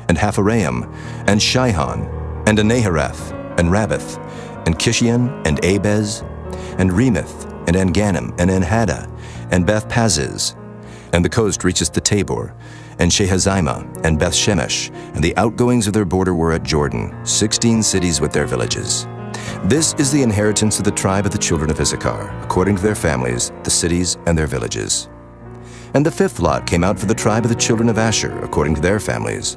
Speaker 1: and Hapharaim, and Shihon, and Anahareth, and Rabbath, and Kishion, and Abez, and Remeth, and Engannim, and Enhaddah, and Beth-Paziz. And the coast reacheth to Tabor, and Shehazimah, and Beth-Shemesh, and the outgoings of their border were at Jordan, 16 cities with their villages. This is the inheritance of the tribe of the children of Issachar, according to their families, the cities and their villages. And the fifth lot came out for the tribe of the children of Asher, according to their families.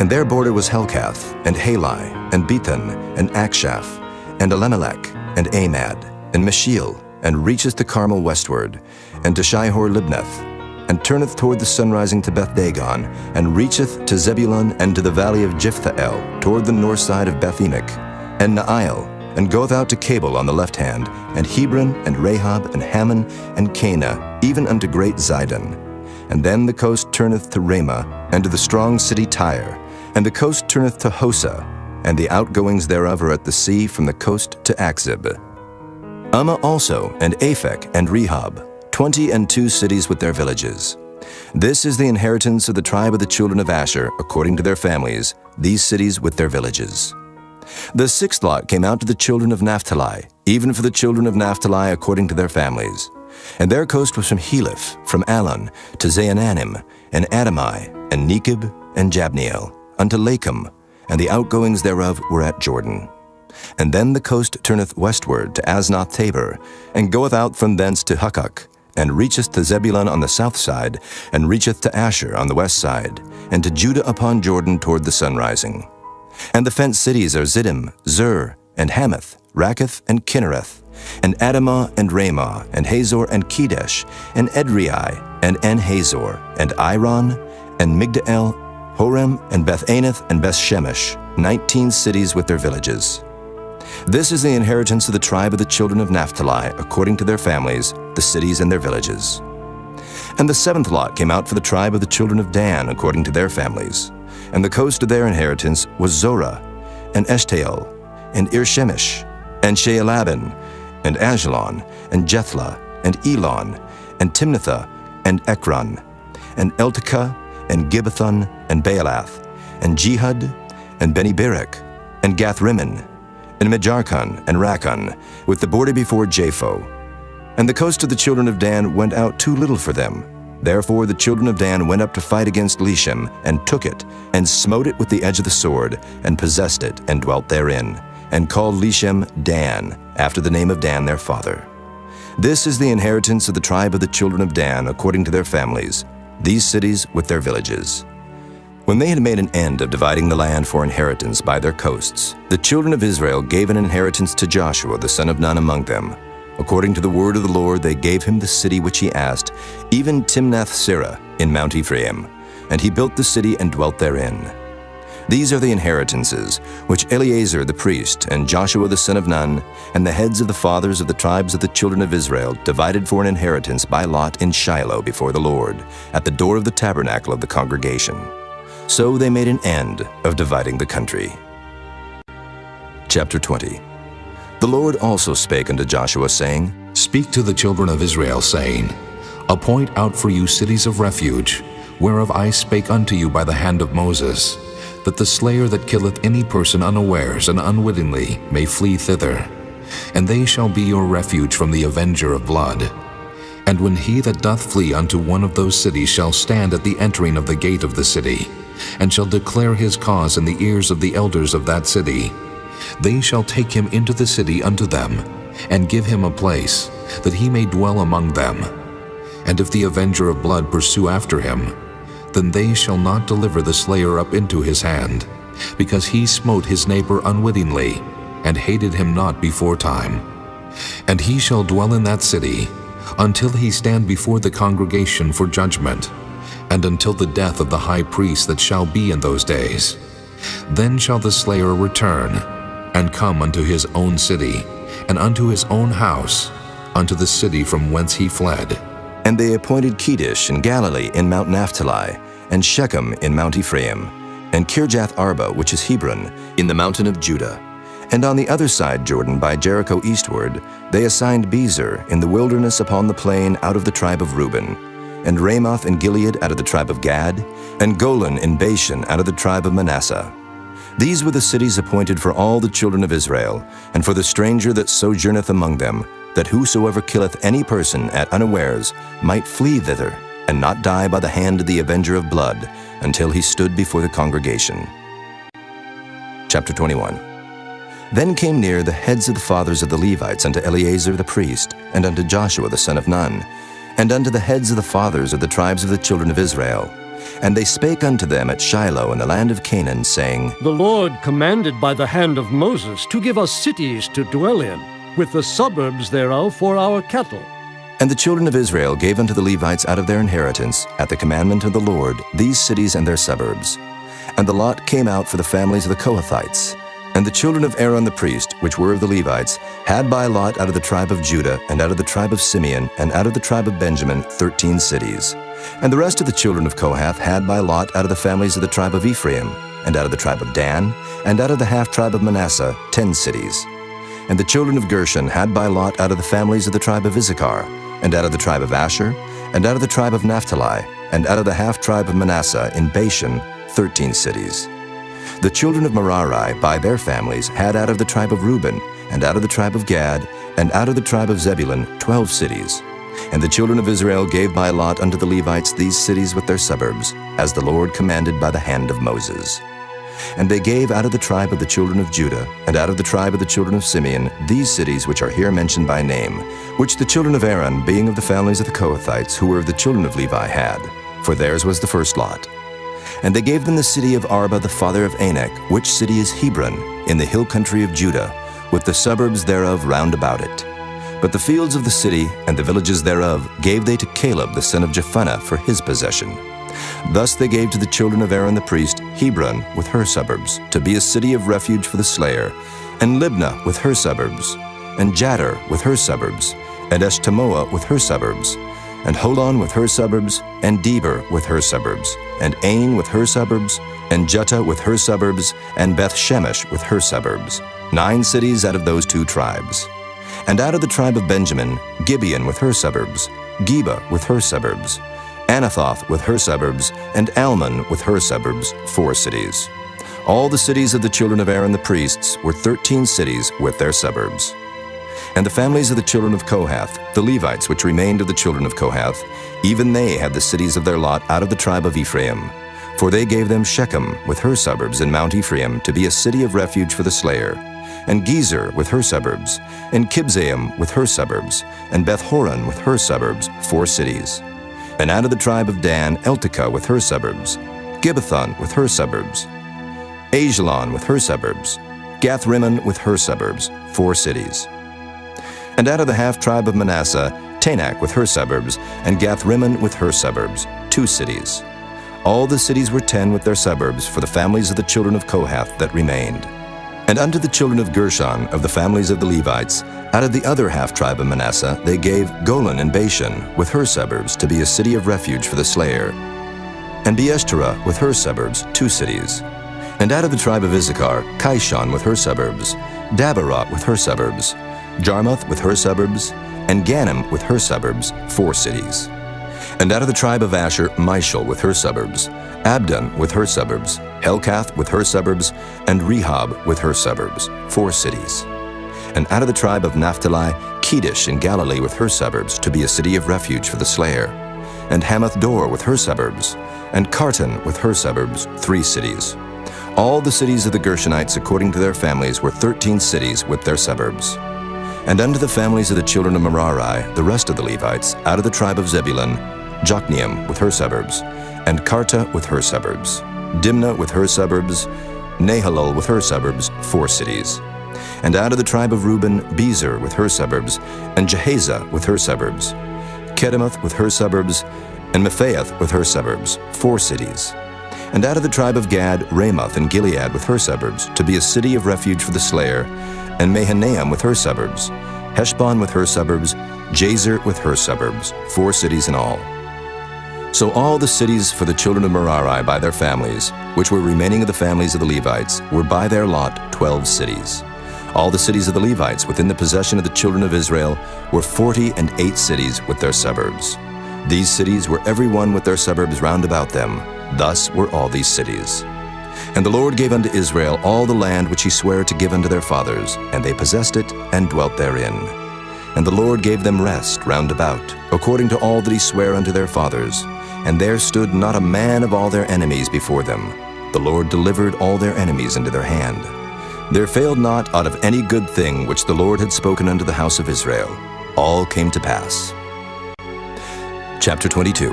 Speaker 1: And their border was Helkath, and Halai, and Bethan, and Akshaph, and Elimelech, and Amad, and Meshiel, and reacheth to Carmel westward, and to Shihor-Libnath, and turneth toward the sunrising to Beth-Dagon, and reacheth to Zebulun and to the valley of Jephthahel, toward the north side of Beth-Emek, and Naail, and goeth out to Cabul on the left hand, and Hebron, and Rahab, and Hammon, and Cana, even unto great Zidon. And then the coast turneth to Ramah, and to the strong city Tyre, and the coast turneth to Hosa, and the outgoings thereof are at the sea from the coast to Akzib. Ummah also, and Aphek, and Rehob, 22 cities with their villages. This is the inheritance of the tribe of the children of Asher, according to their families, these cities with their villages. The sixth lot came out to the children of Naphtali, even for the children of Naphtali according to their families. And their coast was from Heleph, from Alon, to Zaananim, and Adamai, and Nekeb, and Jabneel, unto Lakum, and the outgoings thereof were at Jordan. And then the coast turneth westward to Aznoth-Tabor, and goeth out from thence to Hukkok, and reacheth to Zebulun on the south side, and reacheth to Asher on the west side, and to Judah upon Jordan toward the sunrising. And the fenced cities are Ziddim, Zur, and Hamath, Rakkath, and Kinnereth, and Adamah, and Ramah, and Hazor, and Kedesh, and Edrei, and En-Hazor, and Iron, and Migdal, Horem, and Beth-Anath, and Beth-Shemesh, 19 cities with their villages. This is the inheritance of the tribe of the children of Naphtali, according to their families, the cities and their villages. And the seventh lot came out for the tribe of the children of Dan, according to their families. And the coast of their inheritance was Zorah, and Eshtaol, and Irshemesh, and Shealabin, and Ajalon, and Jethlah, and Elon, and Timnathah, and Ekron, and Eltekah, and Gibbethon, and Baalath, and Jehud, and Beni-Berak, and Gath-Rimmon, and Mejarkon, and Rakkon, with the border before Japho. And the coast of the children of Dan went out too little for them. Therefore the children of Dan went up to fight against Leshem, and took it, and smote it with the edge of the sword, and possessed it, and dwelt therein, and called Leshem Dan, after the name of Dan their father. This is the inheritance of the tribe of the children of Dan, according to their families, these cities with their villages. When they had made an end of dividing the land for inheritance by their coasts, the children of Israel gave an inheritance to Joshua the son of Nun among them. According to the word of the Lord, they gave him the city which he asked, even Timnath-Serah in Mount Ephraim, and he built the city and dwelt therein. These are the inheritances which Eleazar the priest, and Joshua the son of Nun, and the heads of the fathers of the tribes of the children of Israel divided for an inheritance by lot in Shiloh before the Lord, at the door of the tabernacle of the congregation. So they made an end of dividing the country. Chapter 20. The Lord also spake unto Joshua, saying,
Speaker 2: Speak to the children of Israel, saying, Appoint out for you cities of refuge, whereof I spake unto you by the hand of Moses, that the slayer that killeth any person unawares and unwittingly may flee thither. And they shall be your refuge from the avenger of blood. And when he that doth flee unto one of those cities shall stand at the entering of the gate of the city, and shall declare his cause in the ears of the elders of that city, they shall take him into the city unto them, and give him a place, that he may dwell among them. And if the avenger of blood pursue after him, then they shall not deliver the slayer up into his hand, because he smote his neighbor unwittingly, and hated him not before time. And he shall dwell in that city, until he stand before the congregation for judgment, and until the death of the high priest that shall be in those days. Then shall the slayer return, and come unto his own city, and unto his own house, unto the city from whence he fled.
Speaker 1: And they appointed Kedesh in Galilee in Mount Naphtali, and Shechem in Mount Ephraim, and Kirjath Arba, which is Hebron, in the mountain of Judah. And on the other side Jordan, by Jericho eastward, they assigned Bezer in the wilderness upon the plain out of the tribe of Reuben, and Ramoth in Gilead out of the tribe of Gad, and Golan in Bashan out of the tribe of Manasseh. These were the cities appointed for all the children of Israel, and for the stranger that sojourneth among them, that whosoever killeth any person at unawares might flee thither, and not die by the hand of the avenger of blood, until he stood before the congregation. Chapter 21. Then came near the heads of the fathers of the Levites unto Eleazar the priest, and unto Joshua the son of Nun, and unto the heads of the fathers of the tribes of the children of Israel. And they spake unto them at Shiloh in the land of Canaan, saying,
Speaker 16: The Lord commanded by the hand of Moses to give us cities to dwell in, with the suburbs thereof for our cattle.
Speaker 1: And the children of Israel gave unto the Levites out of their inheritance, at the commandment of the Lord, these cities and their suburbs. And the lot came out for the families of the Kohathites. And the children of Aaron the priest, which were of the Levites, had by lot out of the tribe of Judah, and out of the tribe of Simeon, and out of the tribe of Benjamin, 13 cities. And the rest of the children of Kohath had by lot out of the families of the tribe of Ephraim, and out of the tribe of Dan, and out of the half-tribe of Manasseh, 10 cities. And the children of Gershon had by lot out of the families of the tribe of Issachar, and out of the tribe of Asher, and out of the tribe of Naphtali, and out of the half-tribe of Manasseh in Bashan, 13 cities. The children of Merari by their families had out of the tribe of Reuben, and out of the tribe of Gad, and out of the tribe of Zebulun, 12 cities. And the children of Israel gave by lot unto the Levites these cities with their suburbs, as the Lord commanded by the hand of Moses. And they gave out of the tribe of the children of Judah, and out of the tribe of the children of Simeon, these cities which are here mentioned by name, which the children of Aaron, being of the families of the Kohathites, who were of the children of Levi, had, for theirs was the first lot. And they gave them the city of Arba the father of Anak, which city is Hebron, in the hill country of Judah, with the suburbs thereof round about it. But the fields of the city and the villages thereof gave they to Caleb the son of Jephunneh for his possession. Thus they gave to the children of Aaron the priest Hebron with her suburbs, to be a city of refuge for the slayer, and Libnah with her suburbs, and Jadar with her suburbs, and Eshtemoa with her suburbs, and Holon with her suburbs, and Deber with her suburbs, and Ain with her suburbs, and Juttah with her suburbs, and Beth-Shemesh with her suburbs, 9 cities out of those 2 tribes. And out of the tribe of Benjamin, Gibeon with her suburbs, Geba with her suburbs, Anathoth with her suburbs, and Almon with her suburbs, 4 cities. All the cities of the children of Aaron the priests were 13 cities with their suburbs. And the families of the children of Kohath, the Levites which remained of the children of Kohath, even they had the cities of their lot out of the tribe of Ephraim. For they gave them Shechem with her suburbs in Mount Ephraim to be a city of refuge for the slayer, and Gezer with her suburbs, and Kibzaim with her suburbs, and Beth-horon with her suburbs, 4 cities. And out of the tribe of Dan, Eltekeh with her suburbs, Gibbethon with her suburbs, Ajalon with her suburbs, Gath-rimmon with her suburbs, 4 cities. And out of the half-tribe of Manasseh, Tanakh with her suburbs, and Gath-rimmon with her suburbs, 2 cities. All the cities were 10 with their suburbs for the families of the children of Kohath that remained. And unto the children of Gershon, of the families of the Levites, out of the other half-tribe of Manasseh, they gave Golan and Bashan with her suburbs to be a city of refuge for the slayer, and Beeshterah with her suburbs, 2 cities. And out of the tribe of Issachar, Kishon with her suburbs, Dabarot with her suburbs, Jarmuth with her suburbs, and Ganim with her suburbs, 4 cities. And out of the tribe of Asher, Mishal with her suburbs, Abdon with her suburbs, Helkath with her suburbs, and Rehob with her suburbs, 4 cities. And out of the tribe of Naphtali, Kedesh in Galilee with her suburbs, to be a city of refuge for the slayer, and Hamath-dor with her suburbs, and Kartan with her suburbs, 3 cities. All the cities of the Gershonites according to their families were 13 cities with their suburbs. And unto the families of the children of Merari, the rest of the Levites, out of the tribe of Zebulun, Jokneam with her suburbs, and Karta with her suburbs, Dimnah with her suburbs, Nahalol with her suburbs, 4 cities. And out of the tribe of Reuben, Bezer with her suburbs, and Jehaza with her suburbs, Kedemoth with her suburbs, and Mephaath with her suburbs, 4 cities. And out of the tribe of Gad, Ramoth and Gilead with her suburbs, to be a city of refuge for the slayer, and Mahanaim with her suburbs, Heshbon with her suburbs, Jazer with her suburbs, 4 cities in all. So all the cities for the children of Merari by their families, which were remaining of the families of the Levites, were by their lot 12 cities. All the cities of the Levites within the possession of the children of Israel were 48 cities with their suburbs. These cities were every one with their suburbs round about them. Thus were all these cities. And the Lord gave unto Israel all the land which he sware to give unto their fathers, and they possessed it and dwelt therein. And the Lord gave them rest round about, according to all that he sware unto their fathers, and there stood not a man of all their enemies before them. The Lord delivered all their enemies into their hand. There failed not out of any good thing which the Lord had spoken unto the house of Israel. All came to pass. Chapter 22.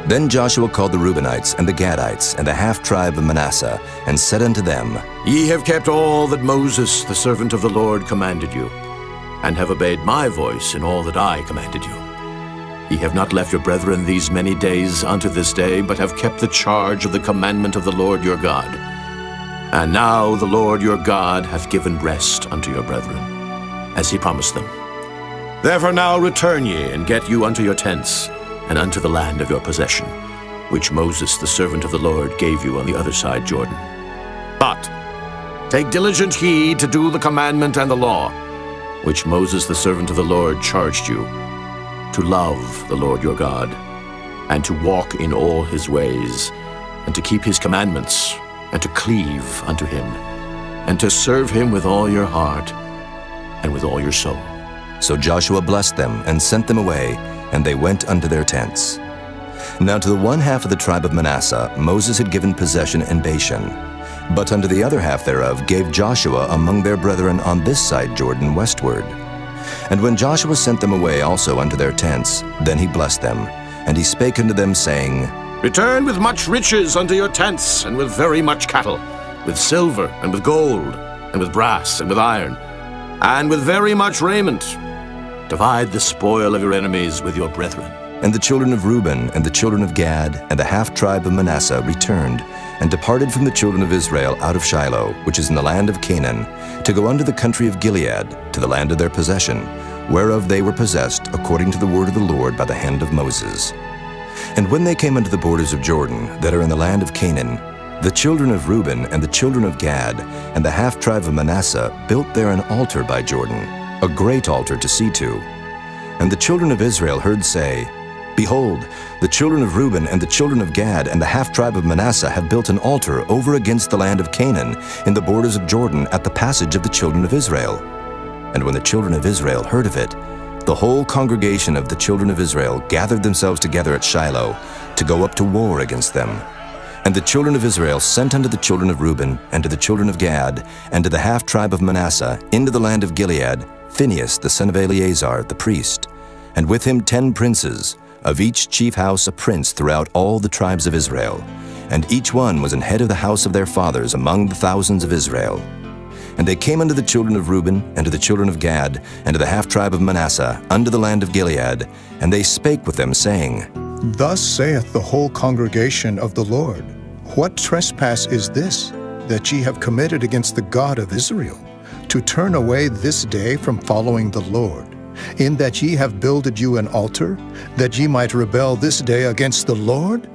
Speaker 1: Then Joshua called the Reubenites and the Gadites and the half-tribe of Manasseh, and said unto them,
Speaker 10: Ye have kept all that Moses, the servant of the Lord, commanded you, and have obeyed my voice in all that I commanded you. Ye have not left your brethren these many days unto this day, but have kept the charge of the commandment of the Lord your God. And now the Lord your God hath given rest unto your brethren, as he promised them. Therefore now return ye, and get you unto your tents, and unto the land of your possession, which Moses the servant of the Lord gave you on the other side Jordan. But take diligent heed to do the commandment and the law, which Moses the servant of the Lord charged you, to love the Lord your God, and to walk in all his ways, and to keep his commandments, and to cleave unto him, and to serve him with all your heart and with all your soul.
Speaker 1: So Joshua blessed them and sent them away, and they went unto their tents. Now to the one half of the tribe of Manasseh Moses had given possession in Bashan, but unto the other half thereof gave Joshua among their brethren on this side Jordan westward. And when Joshua sent them away also unto their tents, then he blessed them, and he spake unto them, saying,
Speaker 10: Return with much riches unto your tents, and with very much cattle, with silver, and with gold, and with brass, and with iron, and with very much raiment. Divide the spoil of your enemies with your brethren.
Speaker 1: And the children of Reuben and the children of Gad and the half-tribe of Manasseh returned, and departed from the children of Israel out of Shiloh, which is in the land of Canaan, to go unto the country of Gilead, to the land of their possession, whereof they were possessed according to the word of the Lord by the hand of Moses. And when they came unto the borders of Jordan, that are in the land of Canaan, the children of Reuben and the children of Gad and the half-tribe of Manasseh built there an altar by Jordan, a great altar to see to. And the children of Israel heard say, Behold, the children of Reuben and the children of Gad and the half-tribe of Manasseh have built an altar over against the land of Canaan in the borders of Jordan at the passage of the children of Israel. And when the children of Israel heard of it, the whole congregation of the children of Israel gathered themselves together at Shiloh to go up to war against them. And the children of Israel sent unto the children of Reuben and to the children of Gad and to the half-tribe of Manasseh into the land of Gilead Phinehas the son of Eleazar the priest, and with him 10 princes, of each chief house a prince throughout all the tribes of Israel, and each one was an head of the house of their fathers among the thousands of Israel. And they came unto the children of Reuben, and to the children of Gad, and to the half-tribe of Manasseh, unto the land of Gilead, and they spake with them, saying,
Speaker 6: Thus saith the whole congregation of the Lord, What trespass is this, that ye have committed against the God of Israel, to turn away this day from following the Lord, in that ye have builded you an altar, that ye might rebel this day against the Lord?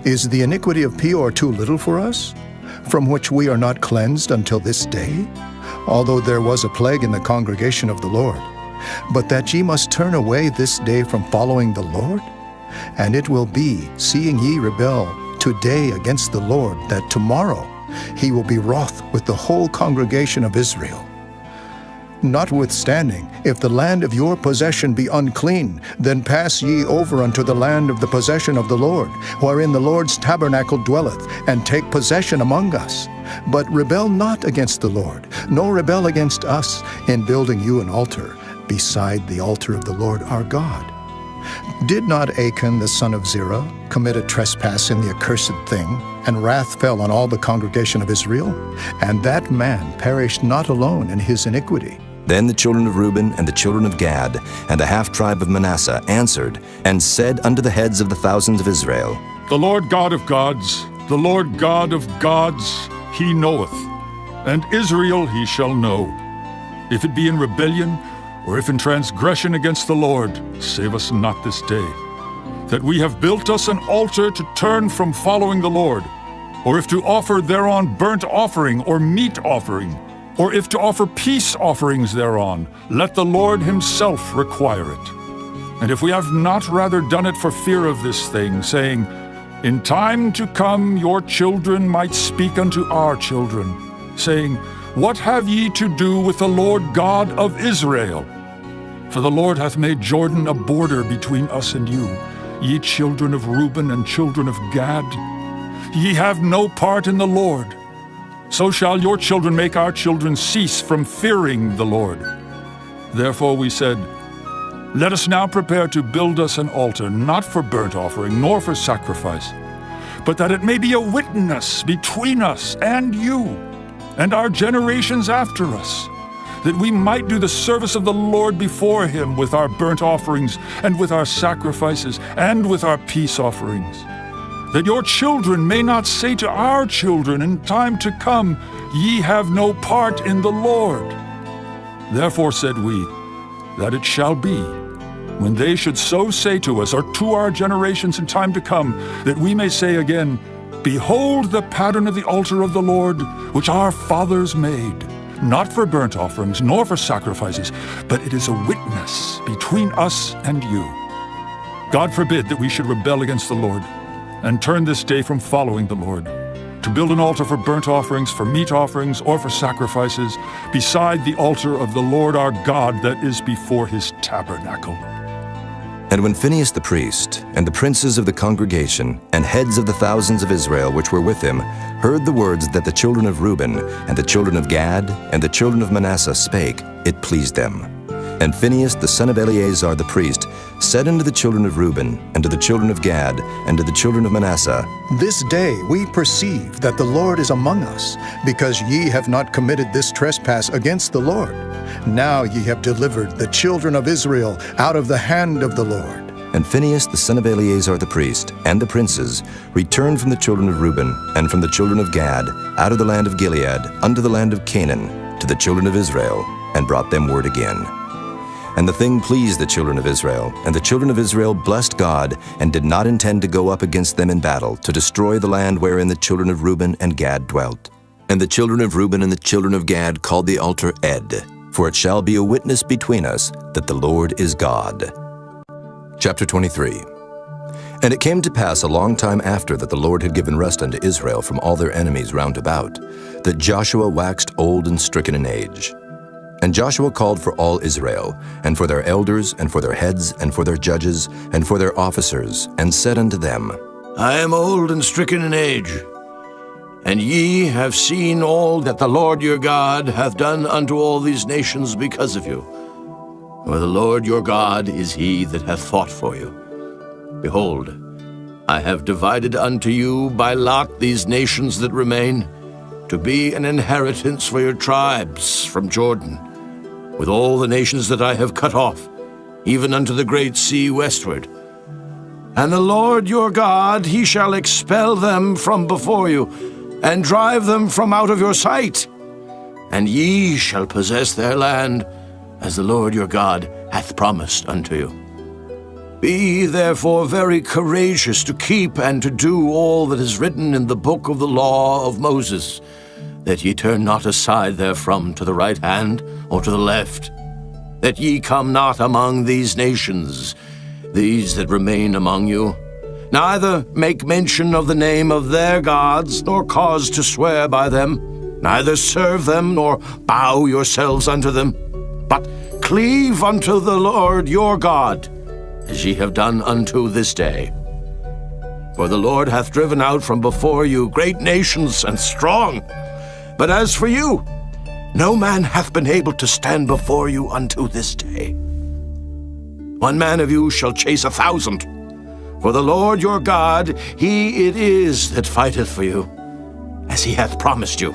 Speaker 6: Is the iniquity of Peor too little for us, from which we are not cleansed until this day? Although there was a plague in the congregation of the Lord, but that ye must turn away this day from following the Lord? And it will be, seeing ye rebel today against the Lord, that tomorrow he will be wroth with the whole congregation of Israel. Notwithstanding, if the land of your possession be unclean, then pass ye over unto the land of the possession of the Lord, wherein the Lord's tabernacle dwelleth, and take possession among us. But rebel not against the Lord, nor rebel against us, in building you an altar, beside the altar of the Lord our God. Did not Achan the son of Zerah commit a trespass in the accursed thing, and wrath fell on all the congregation of Israel? And that man perished not alone in his iniquity.
Speaker 1: Then the children of Reuben and the children of Gad and the half-tribe of Manasseh answered and said unto the heads of the thousands of Israel,
Speaker 17: The Lord God of gods, the Lord God of gods, he knoweth, and Israel he shall know. If it be in rebellion, or if in transgression against the Lord, save us not this day, that we have built us an altar to turn from following the Lord, or if to offer thereon burnt offering or meat offering, or if to offer peace offerings thereon, let the Lord himself require it. And if we have not rather done it for fear of this thing, saying, In time to come your children might speak unto our children, saying, What have ye to do with the Lord God of Israel? For the Lord hath made Jordan a border between us and you. ye children of Reuben and children of Gad? Ye have no part in the Lord. So shall your children make our children cease from fearing the Lord. Therefore we said, let us now prepare to build us an altar, not for burnt offering, nor for sacrifice, but that it may be a witness between us and you, and our generations after us, that we might do the service of the Lord before him with our burnt offerings, and with our sacrifices, and with our peace offerings. That your children may not say to our children in time to come, ye have no part in the Lord. Therefore said we, that it shall be, when they should so say to us, or to our generations in time to come, that we may say again, behold the pattern of the altar of the Lord, which our fathers made, not for burnt offerings, nor for sacrifices, but it is a witness between us and you. God forbid that we should rebel against the Lord, and turn this day from following the Lord, to build an altar for burnt offerings, for meat offerings, or for sacrifices, beside the altar of the Lord our God that is before his tabernacle.
Speaker 1: And when Phinehas the priest, and the princes of the congregation, and heads of the thousands of Israel which were with him, heard the words that the children of Reuben, and the children of Gad, and the children of Manasseh spake, it pleased them. And Phinehas the son of Eleazar the priest said unto the children of Reuben, and to the children of Gad, and to the children of Manasseh,
Speaker 6: This day we perceive that the Lord is among us, because ye have not committed this trespass against the Lord. Now ye have delivered the children of Israel out of the hand of the Lord.
Speaker 1: And Phinehas the son of Eleazar the priest, and the princes, returned from the children of Reuben, and from the children of Gad, out of the land of Gilead, unto the land of Canaan, to the children of Israel, and brought them word again. And the thing pleased the children of Israel, and the children of Israel blessed God, and did not intend to go up against them in battle, to destroy the land wherein the children of Reuben and Gad dwelt. And the children of Reuben and the children of Gad called the altar Ed, for it shall be a witness between us that the Lord is God. Chapter 23. And it came to pass a long time after that the Lord had given rest unto Israel from all their enemies round about, that Joshua waxed old and stricken in age. And Joshua called for all Israel, and for their elders, and for their heads, and for their judges, and for their officers, and said unto them,
Speaker 10: I am old and stricken in age, and ye have seen all that the Lord your God hath done unto all these nations because of you. For the Lord your God is he that hath fought for you. Behold, I have divided unto you by lot these nations that remain, to be an inheritance for your tribes from Jordan, with all the nations that I have cut off, even unto the great sea westward. And the Lord your God, he shall expel them from before you, and drive them from out of your sight. And ye shall possess their land, as the Lord your God hath promised unto you. Be therefore very courageous to keep and to do all that is written in the book of the law of Moses, that ye turn not aside therefrom to the right hand or to the left, that ye come not among these nations, these that remain among you, neither make mention of the name of their gods, nor cause to swear by them, neither serve them, nor bow yourselves unto them, but cleave unto the Lord your God, as ye have done unto this day. For the Lord hath driven out from before you great nations and strong, but as for you, no man hath been able to stand before you unto this day. 1 man of you shall chase 1,000, for the Lord your God, he it is that fighteth for you, as he hath promised you.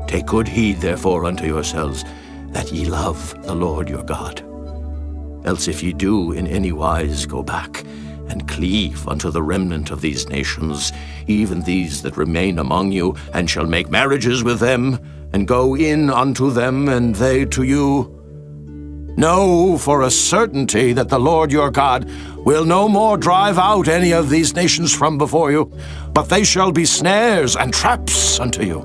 Speaker 10: Take good heed therefore unto yourselves, that ye love the Lord your God. Else if ye do in any wise go back, and cleave unto the remnant of these nations, even these that remain among you, and shall make marriages with them, and go in unto them, and they to you, know for a certainty that the Lord your God will no more drive out any of these nations from before you, but they shall be snares and traps unto you,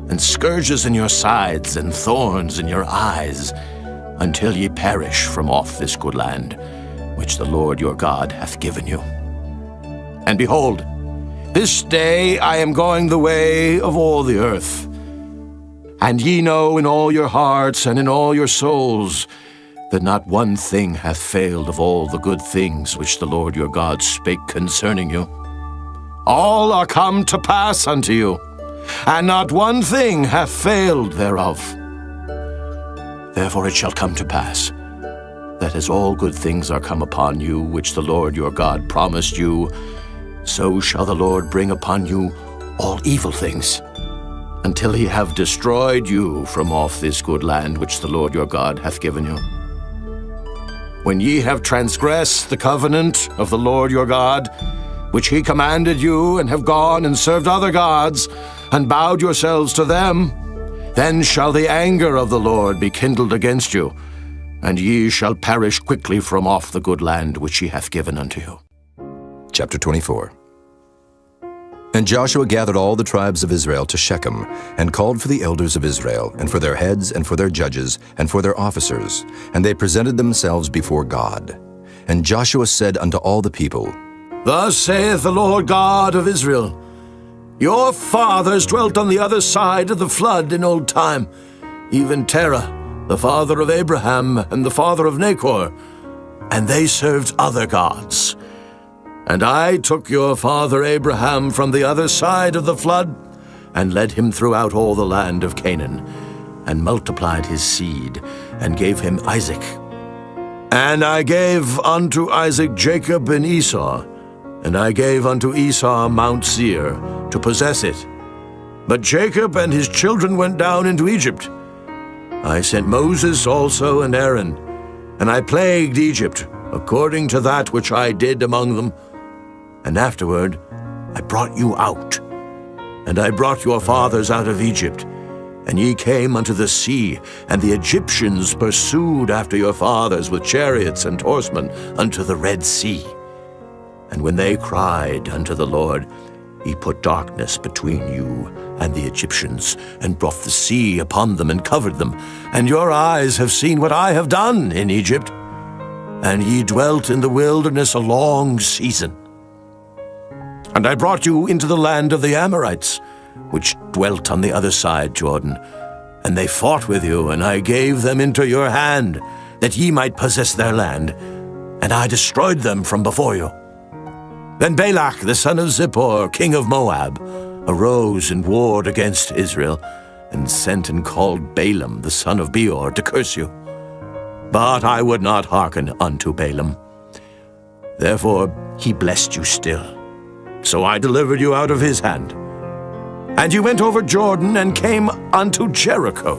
Speaker 10: and scourges in your sides, and thorns in your eyes, until ye perish from off this good land, which the Lord your God hath given you. And behold, this day I am going the way of all the earth. And ye know in all your hearts and in all your souls that not one thing hath failed of all the good things which the Lord your God spake concerning you. All are come to pass unto you, and not one thing hath failed thereof. Therefore it shall come to pass, that as all good things are come upon you, which the Lord your God promised you, so shall the Lord bring upon you all evil things, until he have destroyed you from off this good land which the Lord your God hath given you. When ye have transgressed the covenant of the Lord your God, which he commanded you, and have gone and served other gods, and bowed yourselves to them, then shall the anger of the Lord be kindled against you, and ye shall perish quickly from off the good land which he hath given unto you.
Speaker 1: Chapter 24. And Joshua gathered all the tribes of Israel to Shechem, and called for the elders of Israel, and for their heads, and for their judges, and for their officers, and they presented themselves before God. And Joshua said unto all the people,
Speaker 10: Thus saith the Lord God of Israel, Your fathers dwelt on the other side of the flood in old time, even Terah, the father of Abraham, and the father of Nachor, and they served other gods. And I took your father Abraham from the other side of the flood, and led him throughout all the land of Canaan, and multiplied his seed, and gave him Isaac. And I gave unto Isaac Jacob and Esau, and I gave unto Esau Mount Seir, to possess it. But Jacob and his children went down into Egypt. I sent Moses also and Aaron, and I plagued Egypt, according to that which I did among them. And afterward I brought you out, and I brought your fathers out of Egypt, and ye came unto the sea, and the Egyptians pursued after your fathers with chariots and horsemen unto the Red Sea. And when they cried unto the Lord, he put darkness between you and the Egyptians, and brought the sea upon them and covered them. And your eyes have seen what I have done in Egypt, and ye dwelt in the wilderness a long season. And I brought you into the land of the Amorites, which dwelt on the other side Jordan. And they fought with you, and I gave them into your hand, that ye might possess their land, and I destroyed them from before you. Then Balak the son of Zippor, king of Moab, arose and warred against Israel, and sent and called Balaam the son of Beor to curse you. But I would not hearken unto Balaam. Therefore he blessed you still. So I delivered you out of his hand. And you went over Jordan and came unto Jericho.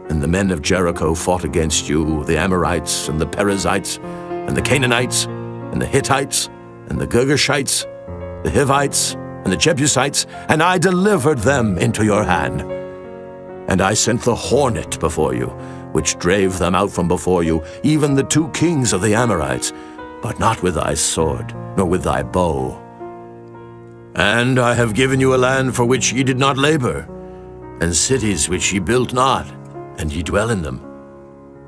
Speaker 10: And the men of Jericho fought against you, the Amorites, and the Perizzites, and the Canaanites, and the Hittites, and the Girgashites, the Hivites, and the Jebusites, and I delivered them into your hand. And I sent the hornet before you, which drave them out from before you, even the 2 kings of the Amorites, but not with thy sword, nor with thy bow. And I have given you a land for which ye did not labor, and cities which ye built not, and ye dwell in them.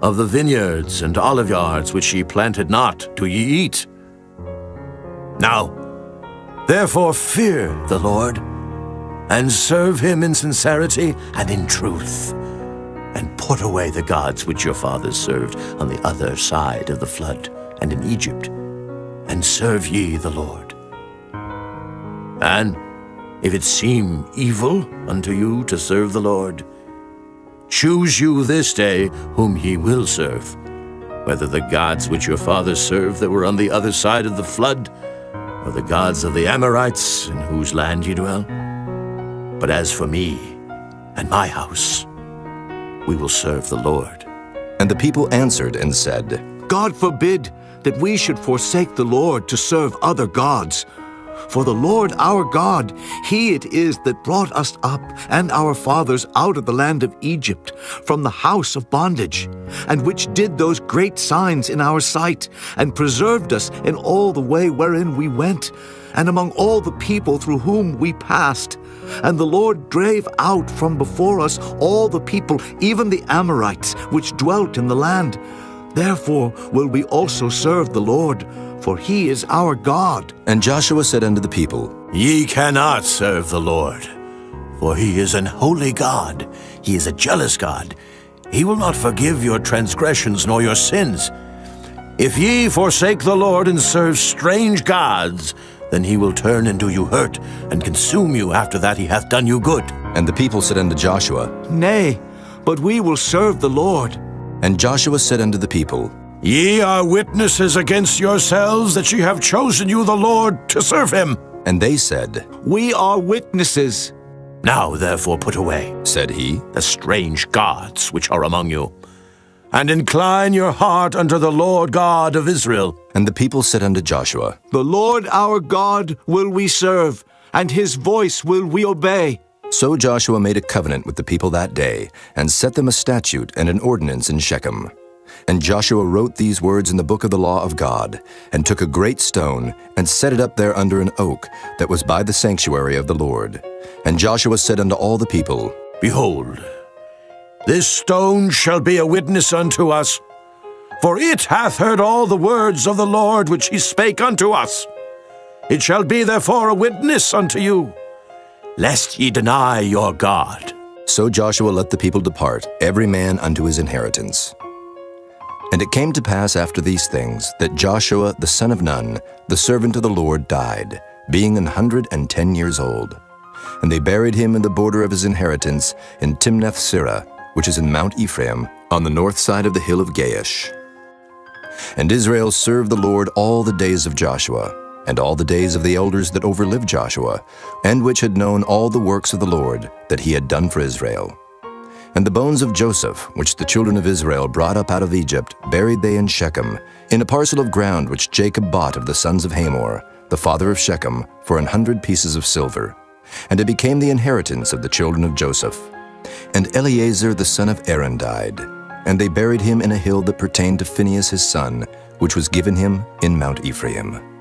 Speaker 10: Of the vineyards and oliveyards which ye planted not, do ye eat. Now, therefore fear the Lord, and serve him in sincerity and in truth, and put away the gods which your fathers served on the other side of the flood and in Egypt, and serve ye the Lord. And if it seem evil unto you to serve the Lord, choose you this day whom ye will serve, whether the gods which your fathers served that were on the other side of the flood, or the gods of the Amorites in whose land ye dwell. But as for me and my house, we will serve the Lord.
Speaker 1: And the people answered and said,
Speaker 8: God forbid that we should forsake the Lord to serve other gods. For the Lord our God, he it is that brought us up and our fathers out of the land of Egypt, from the house of bondage, and which did those great signs in our sight, and preserved us in all the way wherein we went, and among all the people through whom we passed. And the Lord drave out from before us all the people, even the Amorites, which dwelt in the land. Therefore will we also serve the Lord, for he is our God.
Speaker 1: And Joshua said unto the people,
Speaker 10: Ye cannot serve the Lord, for he is an holy God. He is a jealous God. he will not forgive your transgressions nor your sins. If ye forsake the Lord and serve strange gods, then he will turn and do you hurt, and consume you after that he hath done you good.
Speaker 1: And the people said unto Joshua,
Speaker 18: Nay, but we will serve the Lord.
Speaker 1: And Joshua said unto the people,
Speaker 10: Ye are witnesses against yourselves that ye have chosen you the Lord to serve him.
Speaker 1: And they said,
Speaker 18: We are witnesses.
Speaker 10: Now therefore put away,
Speaker 1: said he,
Speaker 10: the strange gods which are among you, and incline your heart unto the Lord God of Israel.
Speaker 1: And the people said unto Joshua,
Speaker 18: The Lord our God will we serve, and his voice will we obey.
Speaker 1: So Joshua made a covenant with the people that day, and set them a statute and an ordinance in Shechem. And Joshua wrote these words in the book of the law of God, and took a great stone, and set it up there under an oak that was by the sanctuary of the Lord. And Joshua said unto all the people,
Speaker 10: Behold, this stone shall be a witness unto us, for it hath heard all the words of the Lord which he spake unto us. It shall be therefore a witness unto you, lest ye deny your God.
Speaker 1: So Joshua let the people depart, every man unto his inheritance. And it came to pass after these things, that Joshua the son of Nun, the servant of the Lord, died, being 110 years old. And they buried him in the border of his inheritance in Timnath-Serah, which is in Mount Ephraim, on the north side of the hill of Gaish. And Israel served the Lord all the days of Joshua, and all the days of the elders that overlived Joshua, and which had known all the works of the Lord that he had done for Israel. And the bones of Joseph, which the children of Israel brought up out of Egypt, buried they in Shechem, in a parcel of ground which Jacob bought of the sons of Hamor, the father of Shechem, for 100 pieces of silver. And it became the inheritance of the children of Joseph. And Eleazar the son of Aaron died, and they buried him in a hill that pertained to Phinehas his son, which was given him in Mount Ephraim.